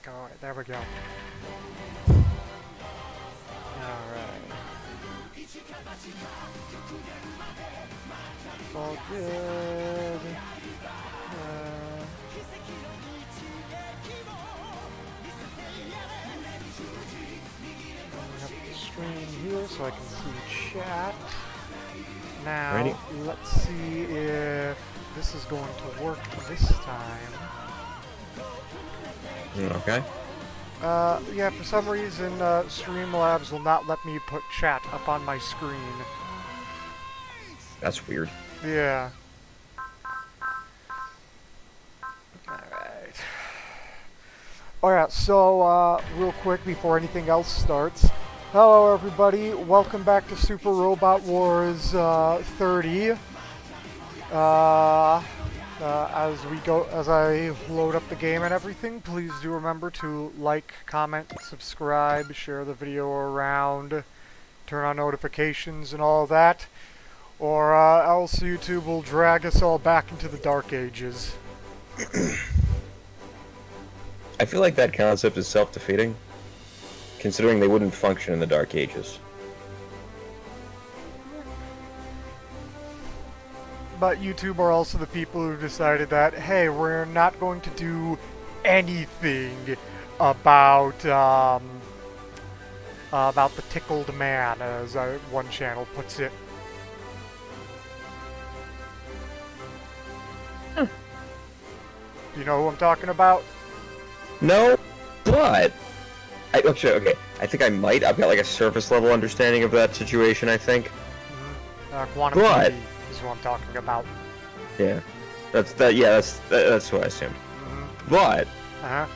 Alright, there we go. Alright. All good. Up the screen here so I can see chat. Now, Ready? let's see if this is going to work this time. Okay. Yeah, for some reason, Streamlabs will not let me put chat up on my screen. That's weird. Yeah. Alright. Alright, so, real quick before anything else starts. Hello everybody, welcome back to Super Robot Wars 30. As I load up the game and everything, please do remember to like, comment, subscribe, share the video around, turn on notifications and all that, or else YouTube will drag us all back into the Dark Ages. I feel like that concept is self-defeating, considering they wouldn't function in the Dark Ages. But YouTube are also the people who decided that, hey, we're not going to do anything about the tickled man, as one channel puts it. Do you know who I'm talking about? No, but... okay, I think I might. I've got like a surface level understanding of that situation, I think. Quantum But- TV is who I'm talking about. Yeah. That's what I assumed. But, Uh-huh.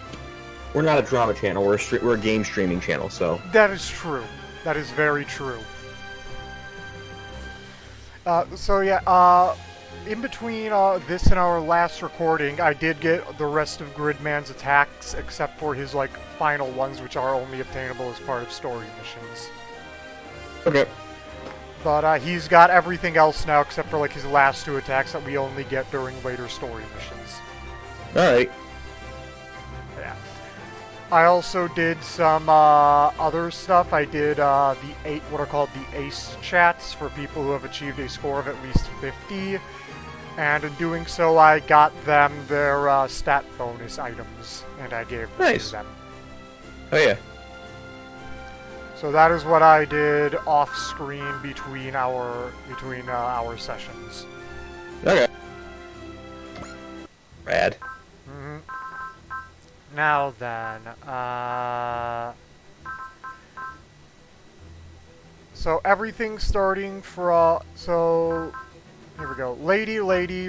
we're not a drama channel, we're a game streaming channel, so... That is true. That is very true. So yeah, in between this and our last recording, I did get the rest of Gridman's attacks, except for his, like, final ones, which are only obtainable as part of story missions. Okay. But he's got everything else now, except for, like, his last two attacks that we only get during later story missions. Alright. Yeah. I also did some other stuff. I did what are called the ACE chats for people who have achieved a score of at least 50. And in doing so, I got them their stat bonus items, and I gave them Nice. to them. Oh yeah. So that is what I did off screen between our sessions. Okay. Rad. Mm-hmm. Now then, so everything starting from, so, here we go. Lady,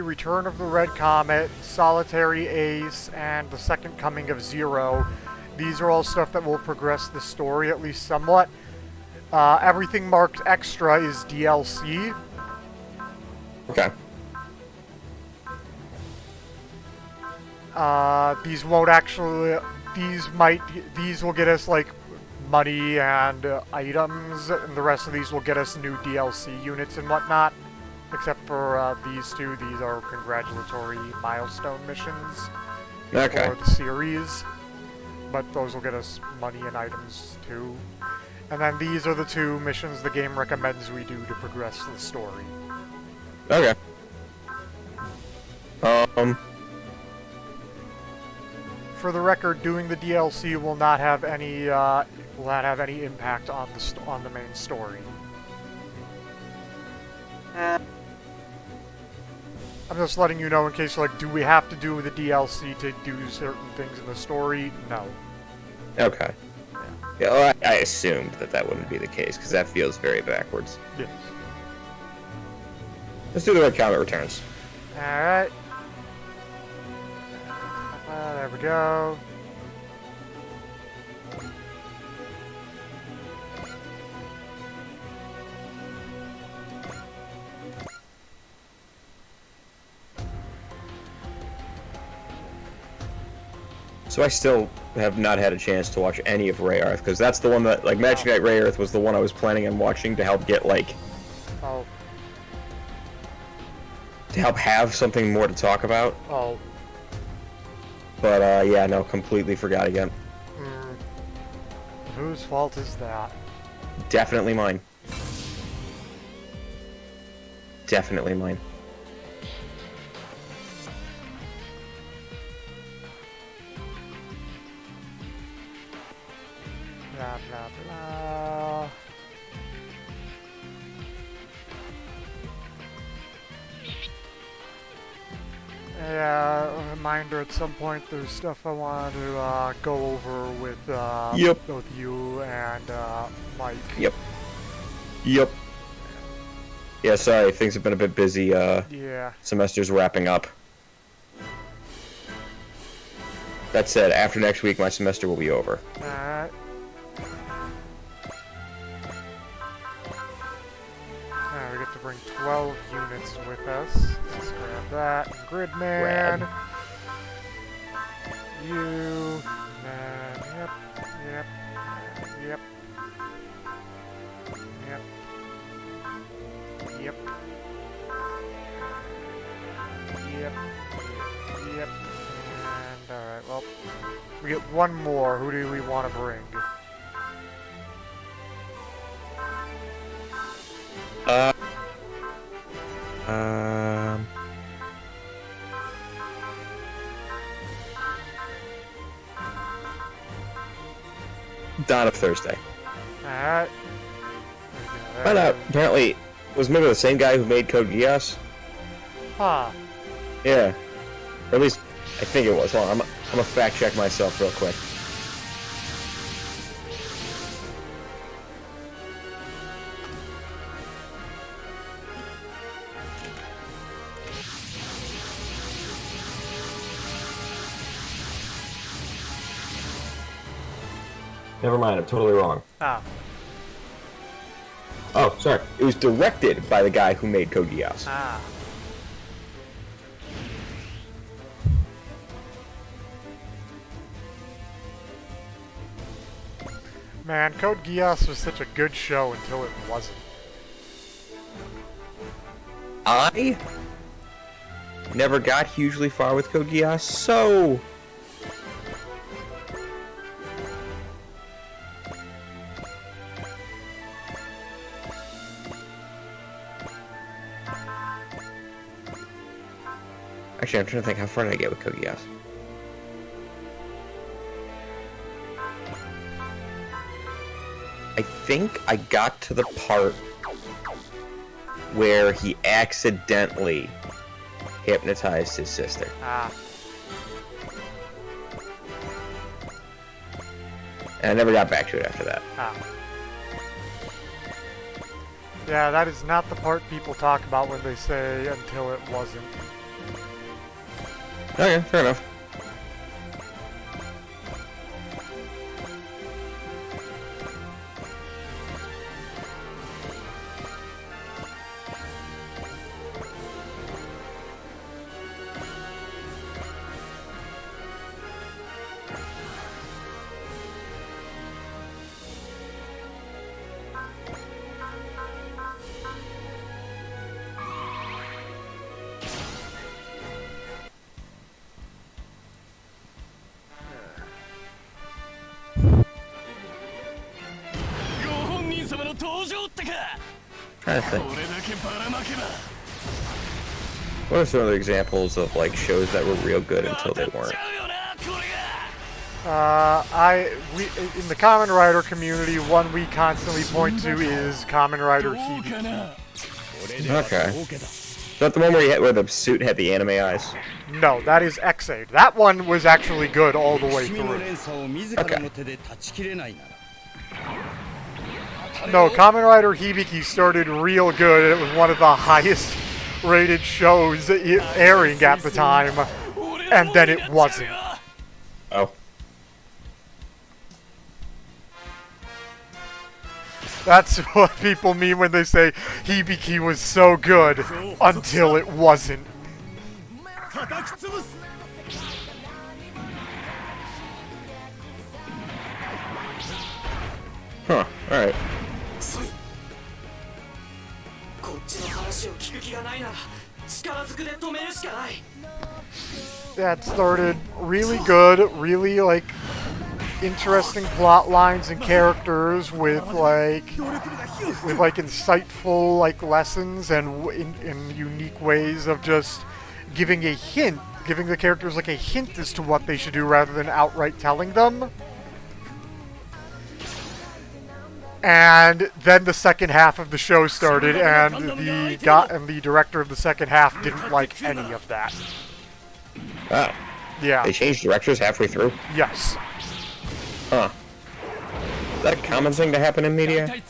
Return of the Red Comet, Solitary Ace, and The Second Coming of Zero. These are all stuff that will progress the story, at least somewhat. Everything marked extra is DLC. Okay. These won't actually, these will get us, like, money and items, and the rest of these will get us new DLC units and whatnot. Except for these two, these are congratulatory milestone missions Okay. for the series. But those will get us money and items too. And then these are the two missions the game recommends we do to progress the story. Okay. For the record, doing the DLC will not have any impact on the main story. I'm just letting you know in case, like, do we have to do the DLC to do certain things in the story? No. Okay. Yeah, well, I assumed that wouldn't be the case, because that feels very backwards. Yes. Let's do the Red Comet Returns. Alright. There we go. So I still have not had a chance to watch any of Rayearth, because that's the one that, like, Magic Knight Rayearth was the one I was planning on watching to help get, like... Oh. To help have something more to talk about. Oh. But, yeah, no, completely forgot again. Whose fault is that? Definitely mine. Definitely mine. Blah, blah, blah. Yeah, a reminder at some point there's stuff I want to go over with Yep. both you and Mike. Yep. Yep. Yeah, sorry, things have been a bit busy. Yeah. Semester's wrapping up. That said, after next week, my semester will be over. Alright. Now we get to bring 12 units with us. Let's grab that. Gridman. Rad. You. And then, yep. Yep. Yep. Yep. Yep. Yep. Yep. And alright, well, we get one more. Who do we want to bring? Dawn of Thursday. Alright. Found out, apparently, was maybe the same guy who made Code Geass? Huh. Yeah. Or at least, I think it was. Hold on, I'm gonna fact check myself real quick. Never mind, I'm totally wrong. Ah. Oh, sorry. It was directed by the guy who made Code Geass. Ah. Man, Code Geass was such a good show until it wasn't. I never got hugely far with Code Geass, so... Actually, I'm trying to think, how far did I get with Code Geass? I think I got to the part where he accidentally hypnotized his sister. Ah. And I never got back to it after that. Ah. Yeah, that is not the part people talk about when they say until it wasn't. Okay, fair enough. Trying to think. What are some other examples of like shows that were real good until they weren't? In the Kamen Rider community, one we constantly point to is Kamen Rider Hibiki. Okay. Is that the one where the suit had the anime eyes? No, that is X8. That one was actually good all the way through. No, Kamen Rider Hibiki started real good. It was one of the highest rated shows airing at the time, and then it wasn't. Oh. That's what people mean when they say Hibiki was so good until it wasn't. Huh, alright. That started really good, really like interesting plot lines and characters with insightful like lessons and in unique ways of just giving a hint, giving the characters like a hint as to what they should do rather than outright telling them. And then the second half of the show started, and the director of the second half didn't like any of that. Oh. Yeah. They changed directors halfway through? Yes. Huh. Is that a common thing to happen in media?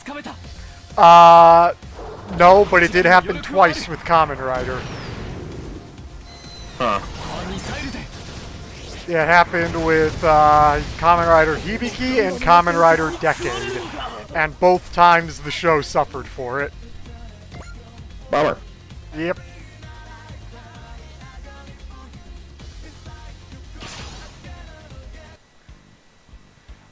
No, but it did happen twice with Kamen Rider. Huh. It happened with Kamen Rider Hibiki and Kamen Rider Decade. And both times the show suffered for it. Bummer. Yep.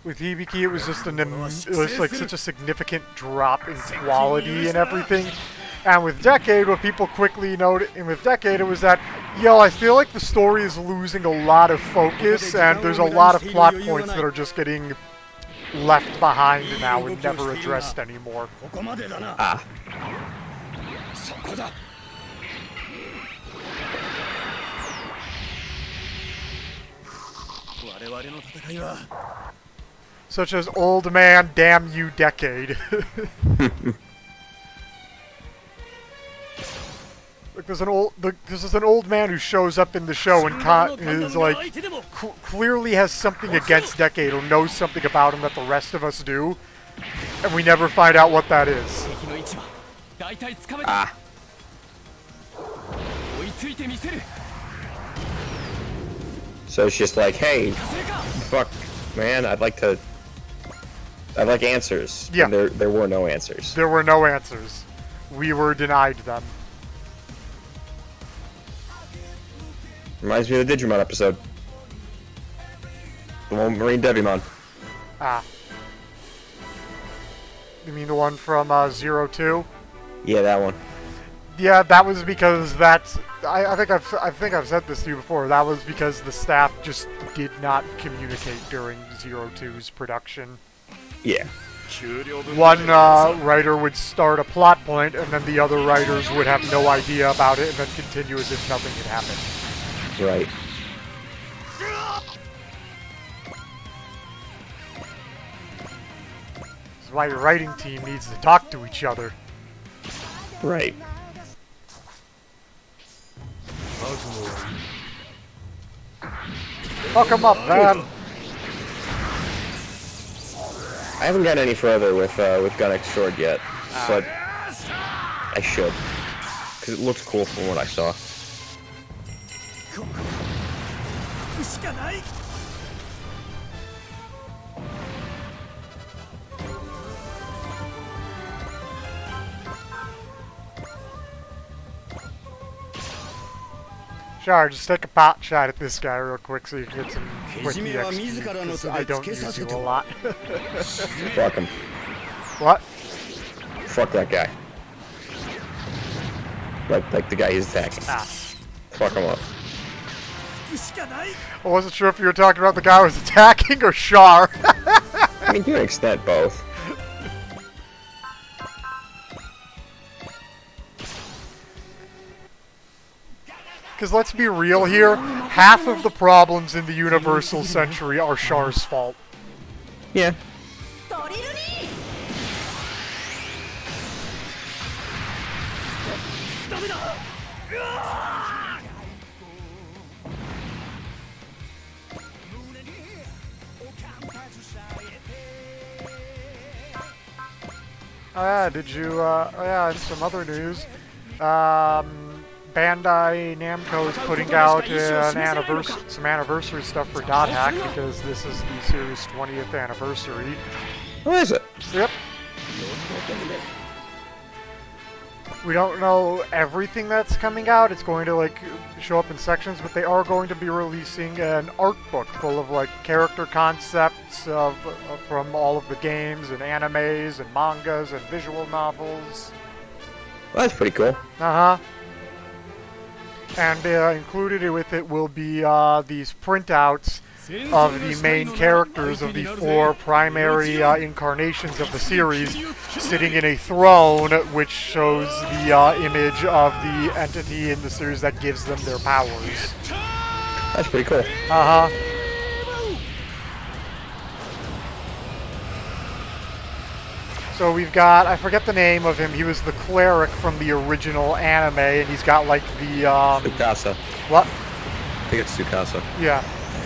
With Hibiki, it was just it was like such a significant drop in quality and everything. And with Decade, what people quickly noted, and with Decade, it was that, yo, I feel like the story is losing a lot of focus, and there's a lot of plot points that are just getting left behind now and never addressed anymore. Ah. Such as Old Man, Damn You, Decade. Like this is an old man who shows up in the show and is like clearly has something against Decade or knows something about him that the rest of us do, and we never find out what that is. Ah. So it's just like, hey, fuck, man, I'd like answers. Yeah. And there were no answers. There were no answers. We were denied them. Reminds me of the Digimon episode. The one with Marine Devimon. Ah. You mean the one from 02? Yeah, that one. Yeah, that was because that's... I think I've said this to you before. That was because the staff just did not communicate during 02's production. Yeah. One writer would start a plot point, and then the other writers would have no idea about it, and then continue as if nothing had happened. Right. This is why your writing team needs to talk to each other. Right. Fuck 'em up, man. I haven't gotten any further with Gunnex Sword yet, but I should, because it looks cool from what I saw. Sure, just take a pot shot at this guy real quick so you can get some quick EXP, 'cause I don't use you a lot. Fuck him. What? Fuck that guy. Like the guy he's attacking. Ah. Fuck him up. I wasn't sure if you were talking about the guy who was attacking or Char. I mean, to an extent, both. Because let's be real here, half of the problems in the Universal Century are Char's fault. Yeah. Oh yeah, did you, oh yeah, and some other news. Bandai Namco is putting out some anniversary stuff for Dot Hack because this is the series' 20th anniversary. What is it? Yep. We don't know everything that's coming out. It's going to like show up in sections, but they are going to be releasing an art book full of like character concepts from all of the games and animes and mangas and visual novels. Well, that's pretty cool. Uh-huh. And included with it will be these printouts of the main characters of the 4 primary incarnations of the series sitting in a throne, which shows the image of the entity in the series that gives them their powers. That's pretty cool. Uh-huh. So we've got, I forget the name of him, he was the cleric from the original anime, and he's got like the, Tsukasa. What? I think it's Tsukasa. Yeah.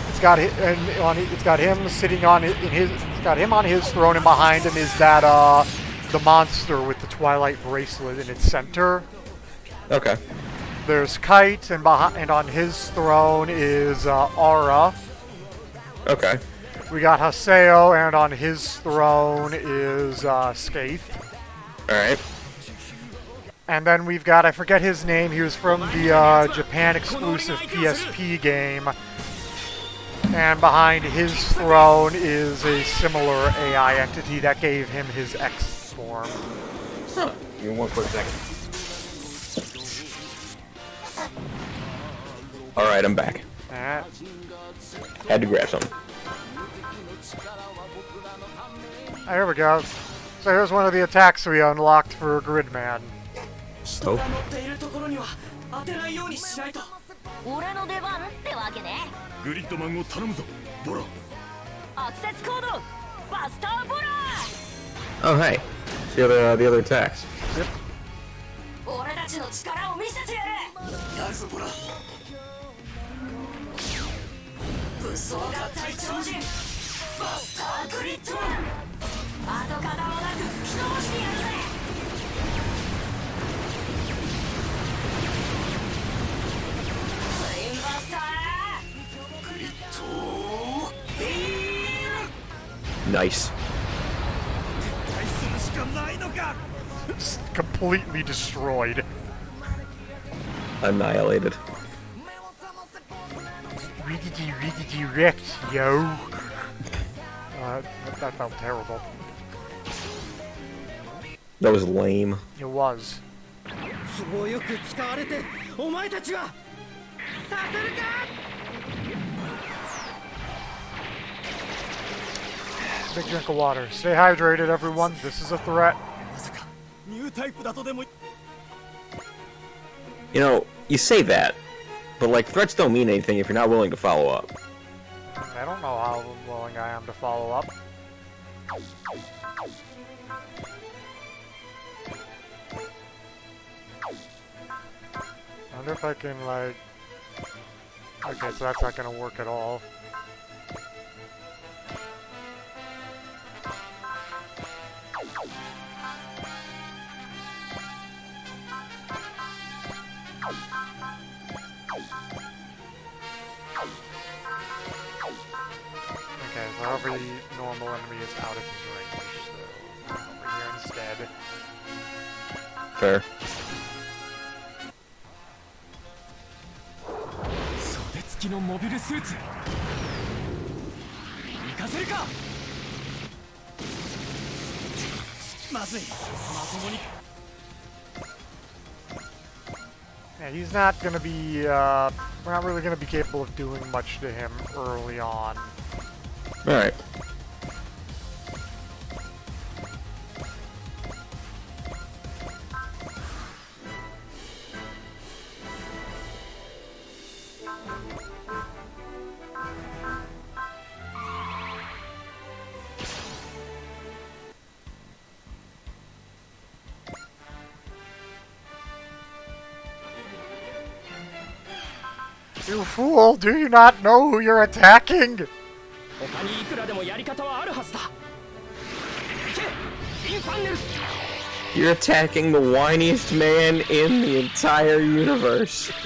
It's got him sitting on it's got him on his throne, and behind him is that, the monster with the Twilight bracelet in its center. Okay. There's Kite, and on his throne is, Aura. Okay. We got Haseo, and on his throne is Skaith. Alright. And then we've got, I forget his name, he was from the Japan exclusive PSP game. And behind his throne is a similar AI entity that gave him his X form. Huh. Give me one quick second. Alright, I'm back. Had to grab something. There we go. So here's one of the attacks we unlocked for Gridman. Oh. 俺の出番ってわけね。グリッドマンを頼むぞ、ボラ。アクセスコードバスターボラ Oh, hey. It's the other attacks. Yep. 俺たちの力を見せてやれ。やるぞボラ。武装合体超人バスターグリッドマン。跡形もなく吹き飛ばしてやるぜ。ツインバスターグリッドビーム。 Nice. Completely destroyed. Annihilated. Riggedy wrecked, yo. That felt terrible. That was lame. It was. Big drink of water. Stay hydrated, everyone. This is a threat. You know, you say that, but like threats don't mean anything if you're not willing to follow up. I don't know how willing I am to follow up. I wonder if I can, like... Okay, so that's not gonna work at all. Okay, so every normal enemy is out of his range, so over here instead. Fair. 袖付きのモビルスーツ行かせるか。まずい、まともに。 Yeah, he's not gonna be, we're not really gonna be capable of doing much to him early on. Alright. You fool! Do you not know who you're attacking? 他にいくらでもやり方はあるはずだ。行け、インファンネル。 You're attacking the whiniest man in the entire universe. こ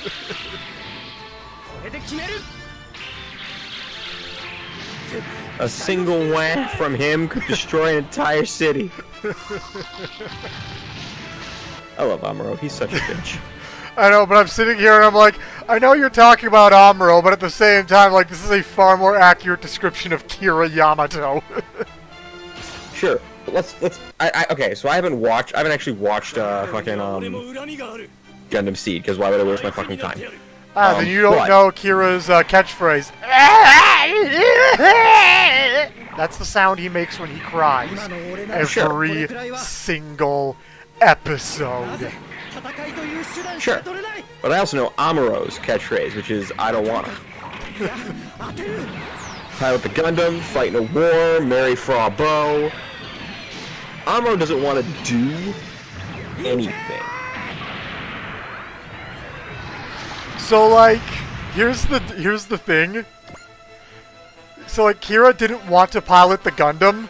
れで決める。 A single whack from him could destroy an entire city. I love Amuro. He's such a bitch. I know, but I'm sitting here and I'm like, I know you're talking about Amuro, but at the same time, like, this is a far more accurate description of Kira Yamato. Sure, but okay, so I haven't actually watched fucking Gundam Seed, because why would I waste my fucking time? Then you don't what? know Kira's catchphrase. That's the sound he makes when he cries. 今の俺ならこれ Every くらいは single な episode. ぜ戦いという手段し Sure. か取れない But I also know Amuro's catchphrase, which is I don't wanna. 当てる Pilot the Gundam, fight in a war, marry Fra Bow. Amuro doesn't want to do anything. So like, here's the thing. So like, Kira didn't want to pilot the Gundam,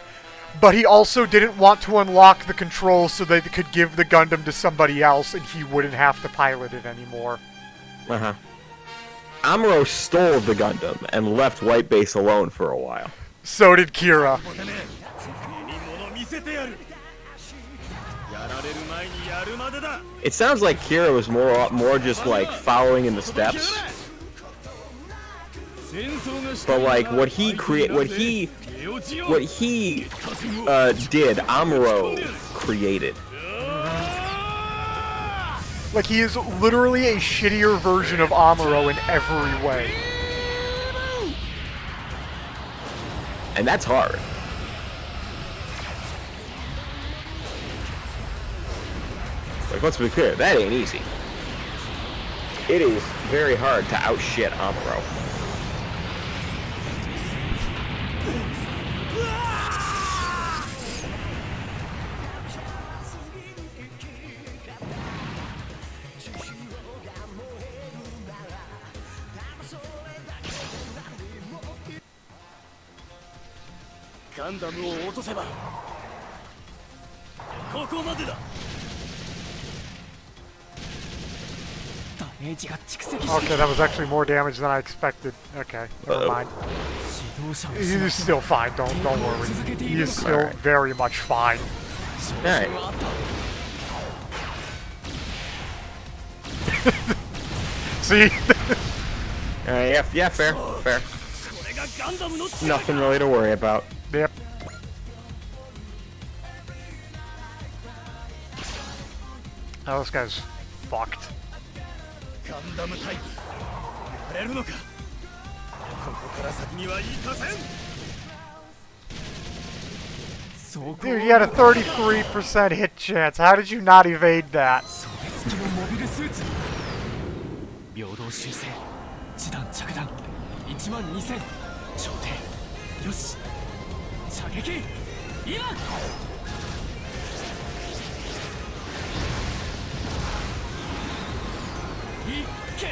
but he also didn't want to unlock the controls so that they could give the Gundam to somebody else and he wouldn't have to pilot it anymore. Uh-huh. Amuro stole the Gundam and left White Base alone for a while. So did Kira. てめえに物見せてやるやられる前にやるまでだ It sounds like Kira was more just like following in the steps. 戦争がした But like what he did, Amuro created. Like, he is literally a shittier version of Amuro in every way. And that's hard. Like, let's be clear, that ain't easy. It is very hard to outshit Amuro. Gundam ガンダムを落とせばここまでだダメージが蓄積して Okay, that was actually more damage than I expected. Okay, never mind. 指導者を He's still fine, don't worry. He is still very much fine. Alright. See? Yeah, fair. これがガンダムの力 Nothing really to worry about. Yep. Oh, this guy's fucked. ガンダムタイプやれるのかここから先には行かせん Dude, you had a 33% hit chance. How did you not evade that? 袖付きのモビルスーツ平等修正地弾着弾12000調停よし射撃今いけー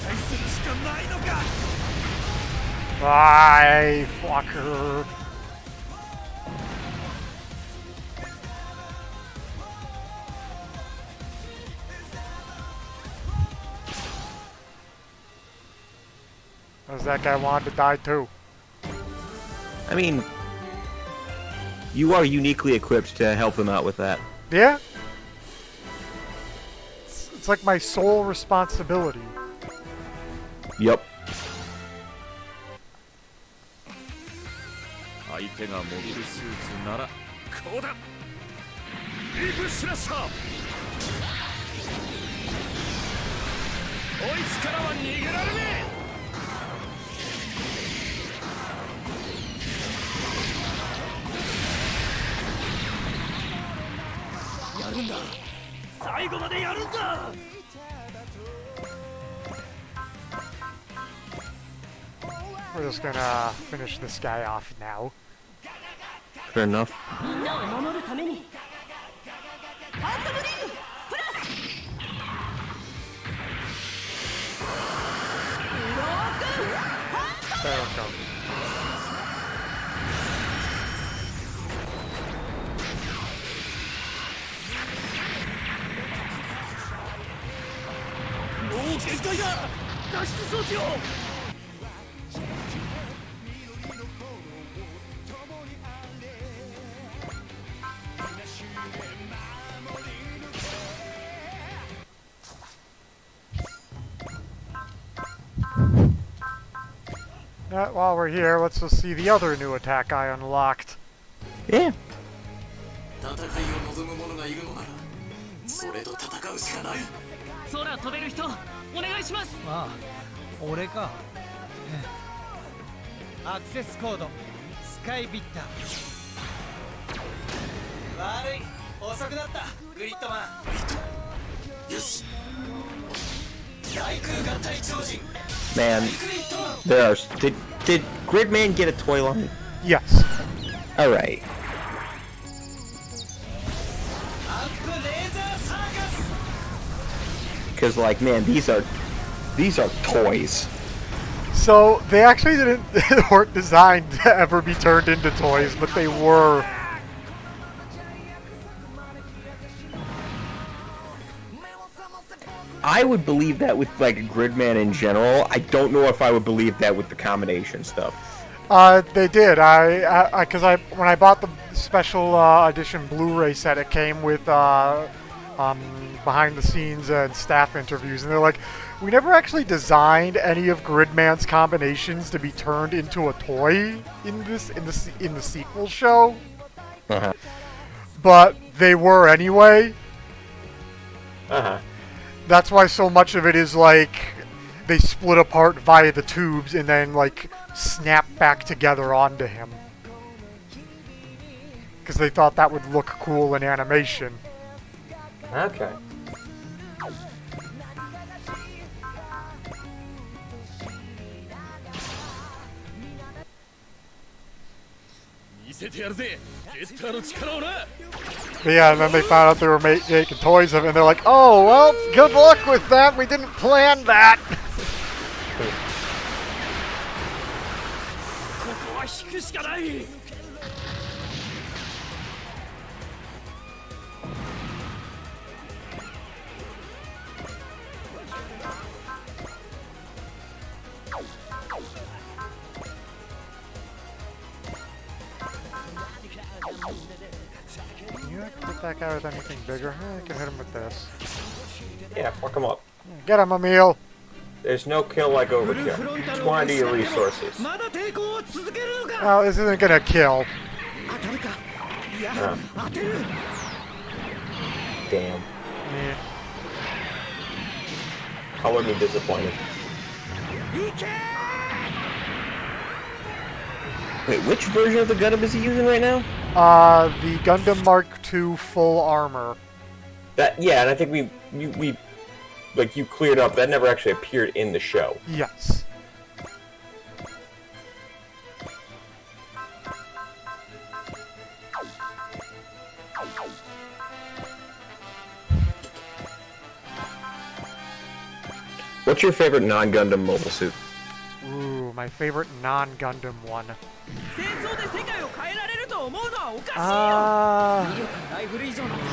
対するしかないのか Bye, fucker. Does that guy want to die too? I mean, you are uniquely equipped to help him out with that. Yeah? It's like my sole responsibility. Yup. 相手がモビルスーツならこうだビッグスラッシャーこいつからは逃げられねえやるんだ最後までやるんだ We're just gonna finish this guy off now. Fair enough. みんなを守るためにハンドブリングプラスロークハン There we go. もう限界だ脱出装置を While we're here, let's just see the other new attack I unlocked. Yeah. 戦いを望む者がいるのならそれと戦うしかない空飛べる人お願いしますああ俺かアクセスコードスカイビッター。悪い、遅くなったグリッドマン。よし大空合体超人 Man, グリッドマン。 there are. Did Gridman get a toy line? Yes. All right. アップレーザーサーカス。 Because like, man, these are toys. So they actually weren't designed to ever be turned into toys, but they were. I would believe that with like Gridman in general. I don't know if I would believe that with the combination stuff. They did. When I bought the special edition Blu-ray set, it came with behind the scenes and staff interviews, and they're like, we never actually designed any of Gridman's combinations to be turned into a toy in the sequel show, Uh-huh. but they were anyway. Uh-huh. That's why so much of it is like they split apart via the tubes and then like snap back together onto him. Because they thought that would look cool in animation. Okay. But yeah, and then they found out they were making toys of it, and they're like, oh, well, good luck with that. We didn't plan that. ここは引くしかない。 You get that guy with anything bigger? I can hit him with this. Yeah, fuck them up. Get him, Emil. There's no kill like overkill. Squander your resources. まだ抵抗を続けるのか。 Well, this isn't gonna kill. 当たるか。いや、当てる。 Damn. Yeah. Color me disappointed. いけ。 Wait, which version of the Gundam is he using right now? The Gundam Mark II full armor. Yeah, and I think we like you cleared up. That never actually appeared in the show. Yes. What's your favorite non-Gundam mobile suit? Ooh, my favorite non-Gundam one. 戦争で世界を変えられると思うのはおかしいよ。 Uh, 威力がライフル以上なんだ。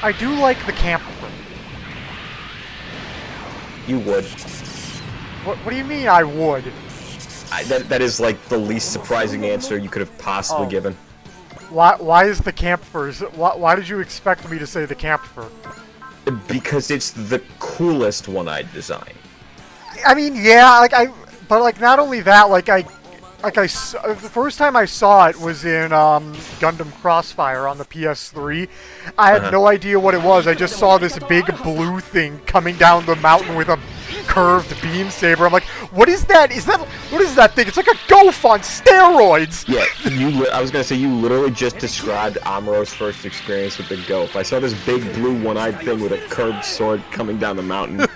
I do like the camper. You would. What do you mean I would? That is like the least surprising answer you could have possibly Oh. given. Why is the camper? Why did you expect me to say the camper? Because it's the coolest one-eyed design. I mean, yeah, but like not only that, the first time I saw it was in Gundam Crossfire on the PS3. I had no idea what it was. I just saw this big blue thing coming down the mountain with a curved beam saber. I'm like, what is that? What is that thing? It's like a Gof on steroids. Yeah, I was gonna say you literally just described Amuro's first experience with the Gof. I saw this big blue one-eyed thing with a curved sword coming down the mountain.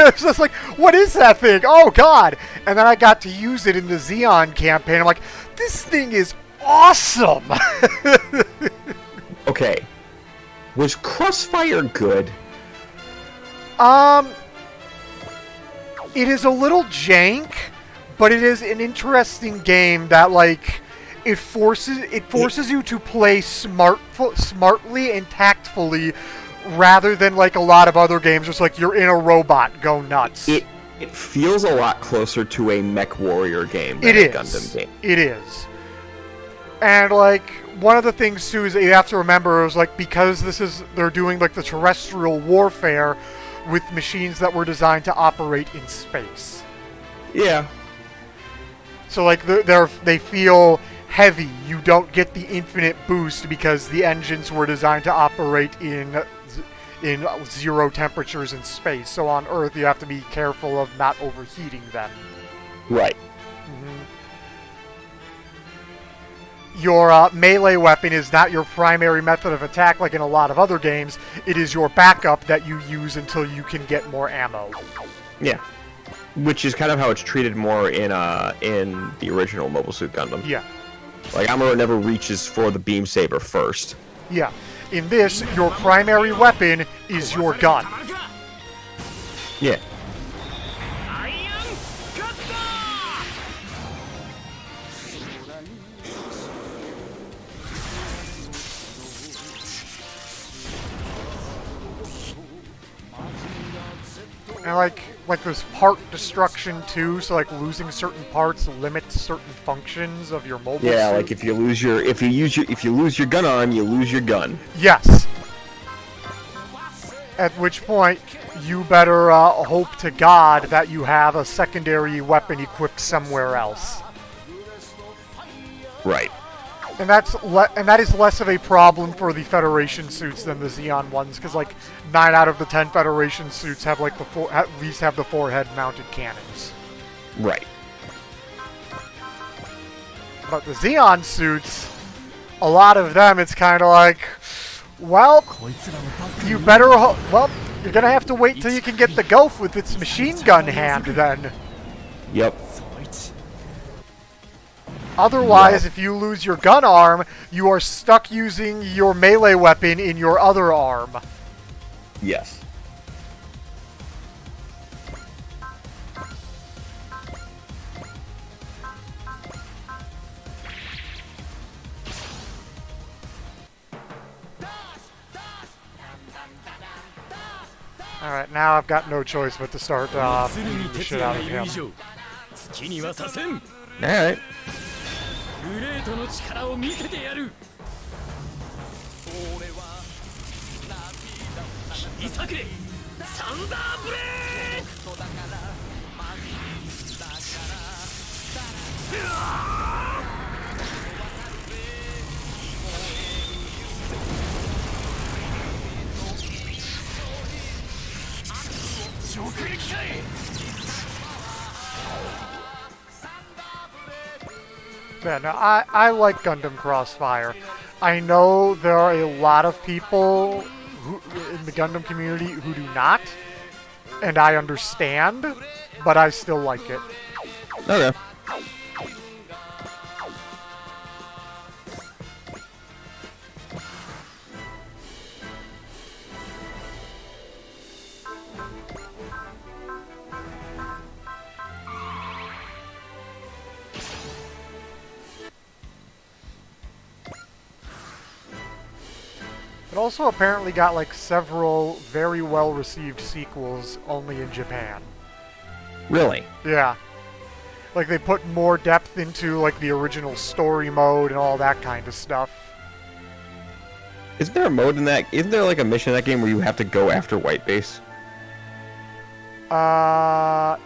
It's just like, what is that thing? Oh god! And then I got to use it in the Xeon campaign. I'm like, this thing is awesome! Okay, was Crossfire good? It is a little jank, but it is an interesting game that, like, it forces you to play smartly and tactfully, rather than like a lot of other games, just like you're in a robot, go nuts. It feels a lot closer to a Mech Warrior game than It a is. Gundam game. It is. And like one of the things too is that you have to remember is like because they're doing like the terrestrial warfare with machines that were designed to operate in space. Yeah. So like they feel heavy. You don't get the infinite boost because the engines were designed to operate in in 0 temperatures in space. So on Earth, you have to be careful of not overheating them. Right. Your melee weapon is not your primary method of attack like in a lot of other games. It is your backup that you use until you can get more ammo. Yeah. Which is kind of how it's treated more in the original Mobile Suit Gundam. Yeah. Like, Amuro never reaches for the beam saber first. Yeah. In this, your primary weapon is your gun. Yeah. And like there's part destruction too, so like losing certain parts limits certain functions of your mobile Yeah, suit. like if you lose your gun arm, you lose your gun. Yes. At which point, you better hope to God that you have a secondary weapon equipped somewhere else. Right. And that is less of a problem for the Federation suits than the Xeon ones, because like 9 out of the 10 Federation suits have like at least have the forehead-mounted cannons. Right. But the Xeon suits, a lot of them, it's kind of like, well, you better well, you're gonna have to wait till you can get the Gulf with its machine gun hand then. Yep. Otherwise, if you lose your gun arm, you are stuck using your melee weapon in your other arm. Yes. Alright, now I've got no choice but to start beating the shit out of him. Alright. グレートの力を見せてやる切り裂けサンダーブレード直撃かい Yeah, no, I like Gundam Crossfire. I know there are a lot of people in the Gundam community who do not, and I understand, but I still like it. Okay. It also apparently got like several very well received sequels only in Japan. Really? Yeah. Like they put more depth into like the original story mode and all that kind of stuff. Isn't there a mode in that? Isn't there like a mission in that game where you have to go after White Base? No.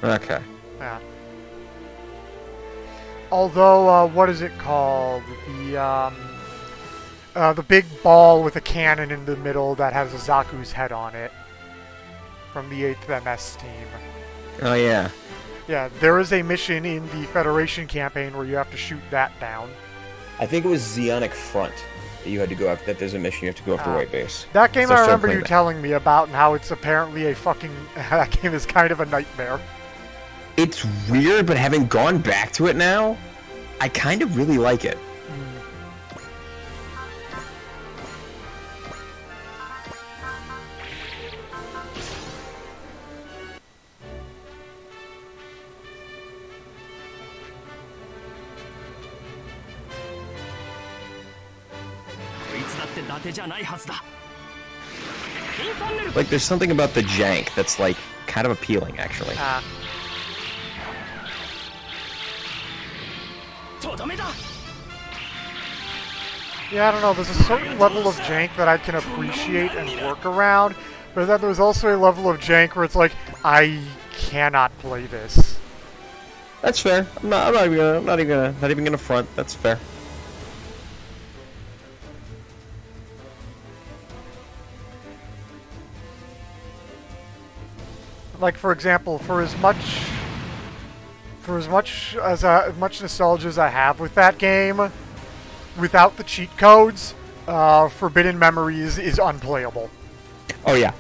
Okay. Yeah. Although, what is it called? The big ball with a cannon in the middle that has a Zaku's head on it. From the 8th MS team. Oh yeah. Yeah, there is a mission in the Federation campaign where you have to shoot that down. I think it was Zeonic Front that you had to go after. That there's a mission you have to go after White Base. That game So I start remember playing you that. telling me about and how it's apparently a fucking... that game is kind of a nightmare. It's weird, but having gone back to it now, I kind of really like it. Like, there's something about the jank that's, like, kind of appealing, actually. Yeah, I don't know, there's a certain level of jank that I can appreciate and work around, but then there's also a level of jank where it's like, I cannot play this. That's fair. I'm not even gonna front. That's fair. like for example, for as much as much nostalgia as I have with that game, without the cheat codes, Forbidden Memories is unplayable. Oh yeah,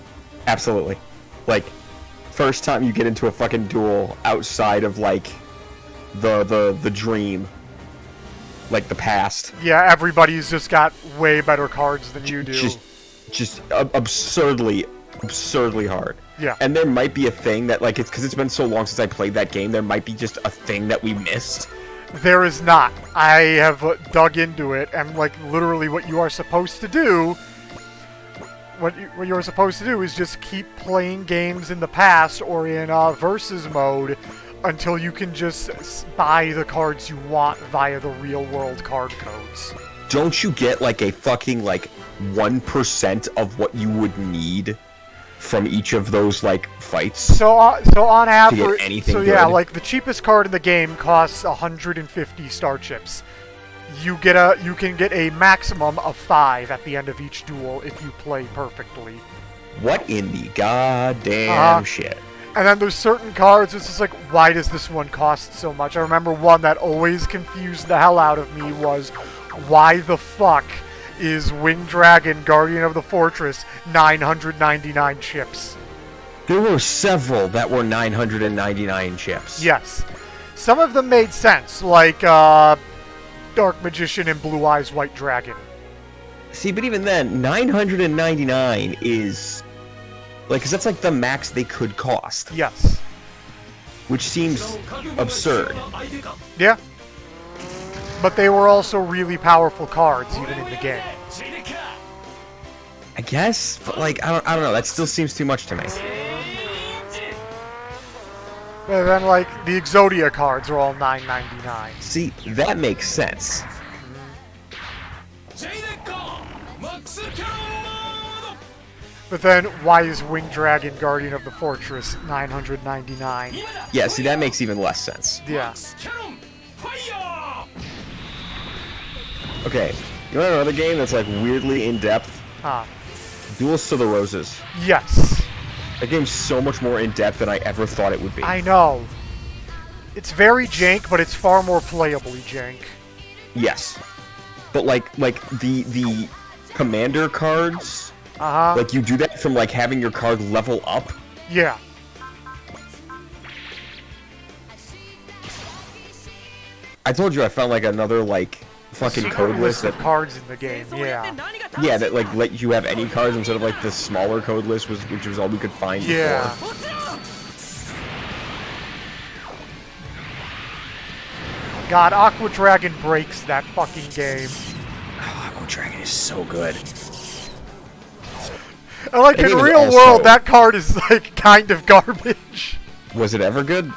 absolutely. Like, first time you get into a fucking duel outside of like the dream, like the past. Yeah, everybody's just got way better cards than you do. Just absurdly hard. Yeah. And there might be a thing that, like, it's because it's been so long since I played that game, there might be just a thing that we missed. There is not. I have dug into it, and like literally what you are supposed to do, what you are supposed to do is just keep playing games in the past or in versus mode until you can just buy the cards you want via the real world card codes. Don't you get like a fucking like 1% of what you would need from each of those like fights? So on average, anything so yeah, good? like the cheapest card in the game costs 150 star chips. You can get a maximum of 5 at the end of each duel if you play perfectly. What in the goddamn shit? And then there's certain cards, it's just like, why does this one cost so much? I remember one that always confused the hell out of me was, why the fuck is Winged Dragon Guardian of the Fortress 999 chips? There were several that were 999 chips. Yes. Some of them made sense, like Dark Magician and Blue Eyes White Dragon. See, but even then, 999 is... like, 'cause that's like the max they could cost. Yes. Which seems absurd. Yeah. But they were also really powerful cards, even in the game. I guess, but like, I don't know, that still seems too much to me. And then, like, the Exodia cards are all $9.99. See, that makes sense. But then, why is Winged Dragon Guardian of the Fortress $999? Yeah, see, that makes even less sense. Yeah. Okay, you want another game that's like weirdly in-depth? Huh. Duels to the Roses. Yes. That game's so much more in-depth than I ever thought it would be. I know. It's very jank, but it's far more playably jank. Yes. But like the commander cards, like you do that from like having your card level up. Yeah. I told you I found like another like fucking code list of that, cards in the game, yeah. yeah, that like let you have any cards instead of like the smaller code list, which was all we could find Yeah. before. God, Aqua Dragon breaks that fucking game. Oh, Aqua Dragon is so good. And like That in game is real also- world, that card is like kind of garbage. Was it ever good?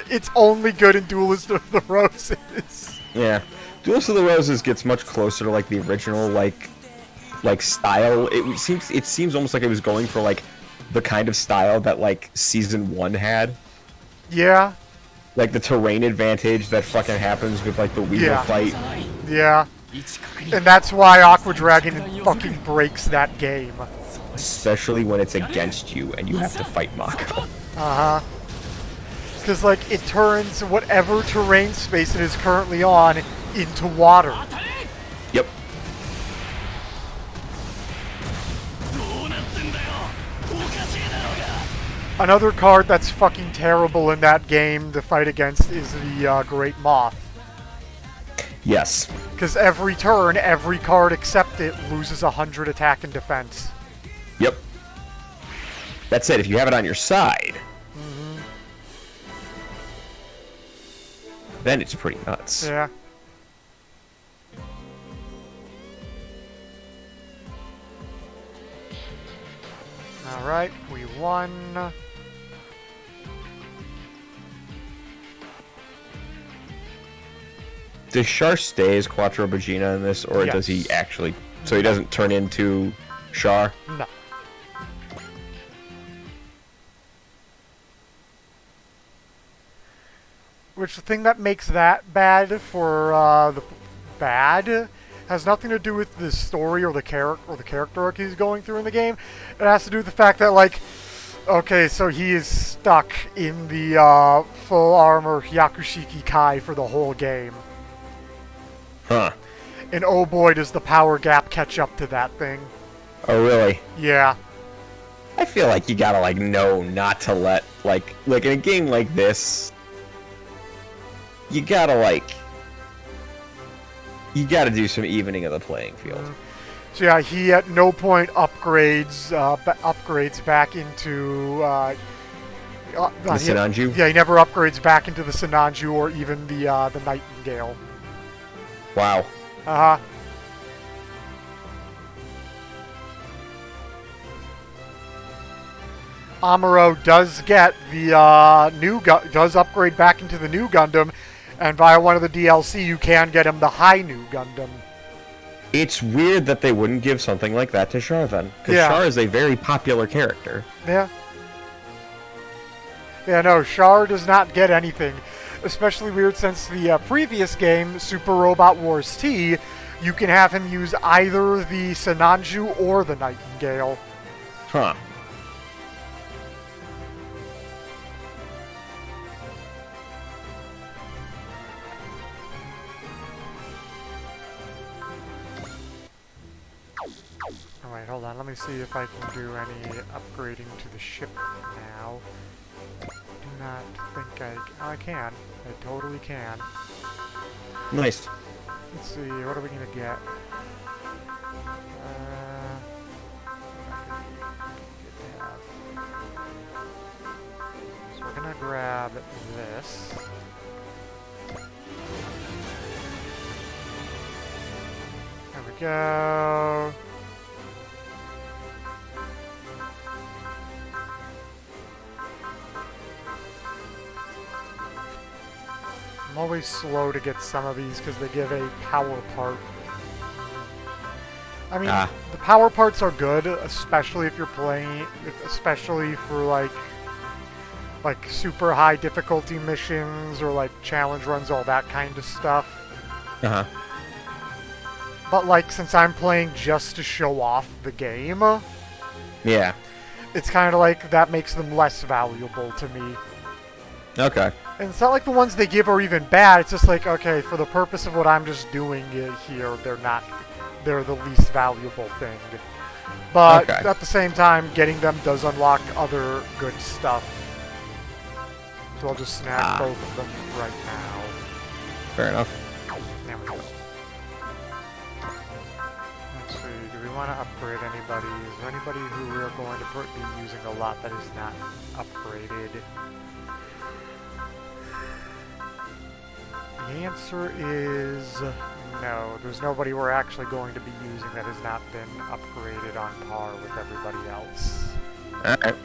It's only good in Duelist of the Roses. Yeah. Duels of the Roses gets much closer to like the original like style. It seems almost like it was going for like the kind of style that like season 1 had. Yeah. Like the terrain advantage that fucking happens with like the Weaver Yeah. fight. Yeah. And that's why Aqua Dragon fucking breaks that game. Especially when it's against you and you have to fight Mako. Uh-huh. Because, like, it turns whatever terrain space it is currently on into water. Yep. Another card that's fucking terrible in that game to fight against is the Great Moth. Yes. Because every turn, every card except it loses 100 attack and defense. Yep. That's it. If you have it on your side, then it's pretty nuts. Yeah. Alright, we won. Does Char stay as Quattro Bagina in this, or does he Yes. actually... So he doesn't turn into Char? No. Which the thing that makes that bad for the bad has nothing to do with the story or the character arc he's going through in the game. It has to do with the fact that like Okay, so he is stuck in the full armor Hyakushiki Kai for the whole game. Huh. And oh boy, does the power gap catch up to that thing. Oh, really? Yeah. I feel like you gotta, like, know not to let, like in a game like this, you gotta do some evening of the playing field. So yeah, he at no point upgrades back into The Sinanju? Yeah, he never upgrades back into the Sinanju or even the Nightingale. Wow. Uh huh. Amuro does get the does upgrade back into the new Gundam, and via one of the DLC you can get him the high new Gundam. It's weird that they wouldn't give something like that to Char then, because Yeah. Char is a very popular character. Yeah. Yeah, no, Char does not get anything. Especially weird since the previous game, Super Robot Wars T, you can have him use either the Sinanju or the Nightingale. Huh. Oh, wait, hold on. Let me see if I can do any upgrading to the ship now. Do not think Oh, I can. I totally can. Nice. Let's see, what are we gonna get? So we're gonna grab this. There we go. I'm always slow to get some of these because they give a power part. I mean, the power parts are good, especially if you're playing, especially for like super high difficulty missions or like challenge runs, all that kind of stuff. Uh-huh. But like, since I'm playing just to show off the game, Yeah. it's kind of like that makes them less valuable to me. Okay. And it's not like the ones they give are even bad. It's just like, okay, for the purpose of what I'm just doing here, they're the least valuable thing. But Okay. at the same time, getting them does unlock other good stuff. So I'll just snag both of them right now. Fair enough. There we go. Let's see, do we want to upgrade anybody? Is there anybody who we are going to be using a lot that is not upgraded? The answer is no. There's nobody we're actually going to be using that has not been upgraded on par with everybody else. Alright.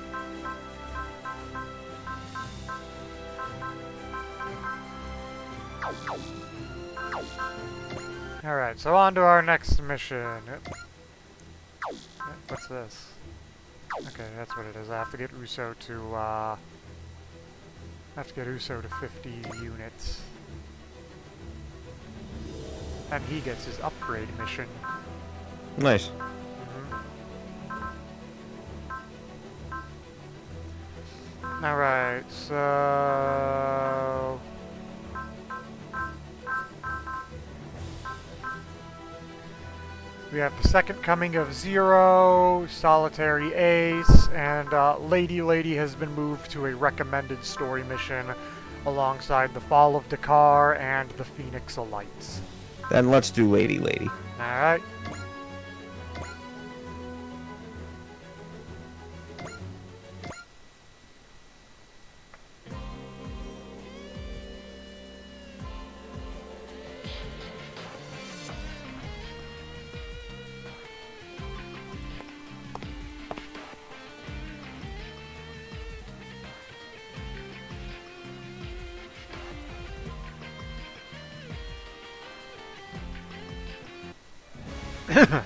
Alright, so on to our next mission. What's this? Okay, that's what it is. I have to get Uso to, 50 units. And he gets his upgrade mission. Nice. Alright, so... we have the second coming of Zero, Solitary Ace, and Lady has been moved to a recommended story mission alongside the Fall of Dakar and the Phoenix Alights. Then let's do Lady. Alright.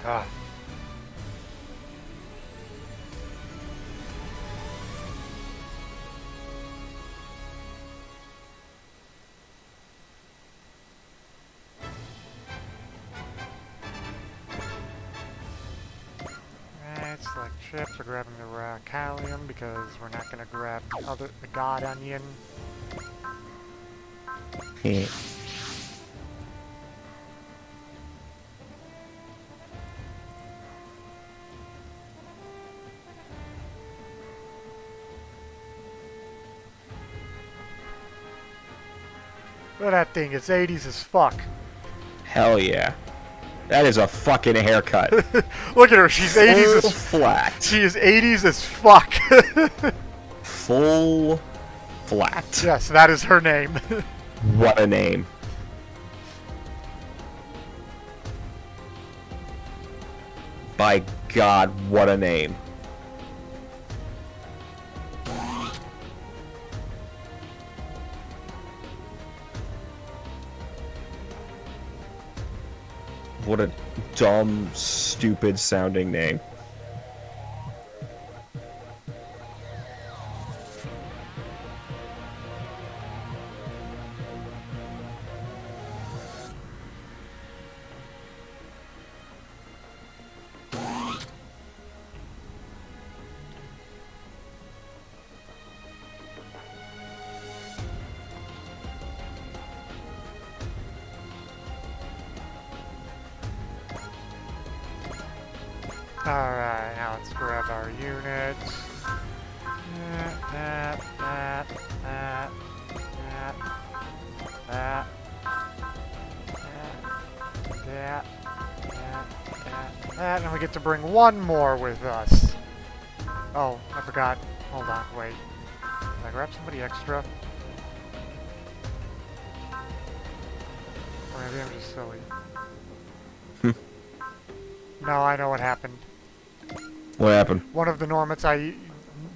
Ah. Alright, select ships. We're grabbing the Racalium because we're not gonna grab the God Onion. Yeah. Look at that thing, it's 80s as fuck. Hell yeah. That is a fucking haircut. Look at her, she's 80s Full as flat. She is 80s as fuck. Full flat. Yes, that is her name. What a name. By God, what a name. What a dumb, stupid sounding name. Alright, now let's grab our units. That. And we get to bring one more with us. Oh, I forgot. Hold on, wait. Did I grab somebody extra? Or maybe I'm just silly. No, I know what happened. What happened? One of the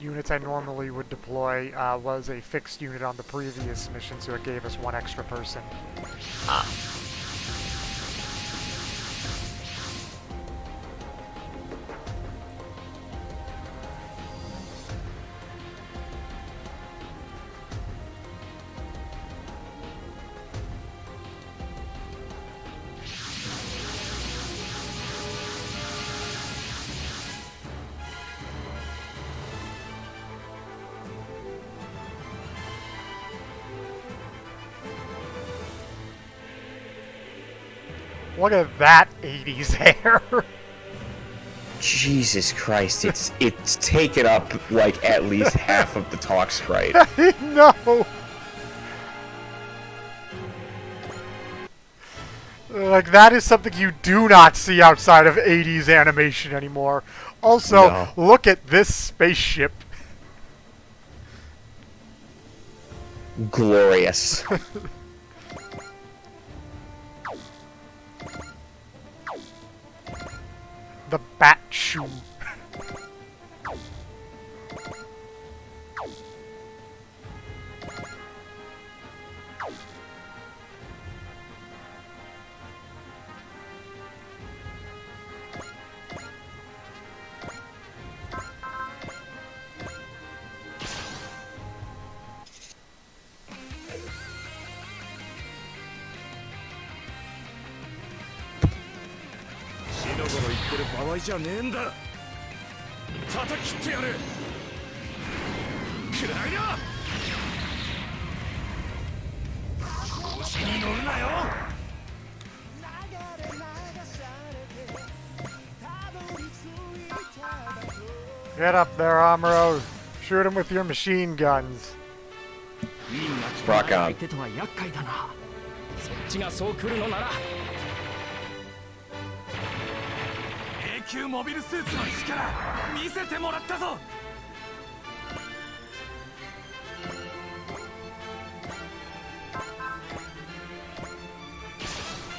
units I normally would deploy was a fixed unit on the previous mission, so it gave us one extra person. Look at that 80s hair. Jesus Christ, it's taken up like at least half of the talk sprite. No. Like, that is something you do not see outside of 80s animation anymore. Also, No. look at this spaceship. Glorious. The Bat Shoe. Get up there, Amuro. Shoot him with your machine guns. Rock on. 相手とは厄介だな。そっちがそう来るのなら。永久モビルスーツの力見せてもらったぞ。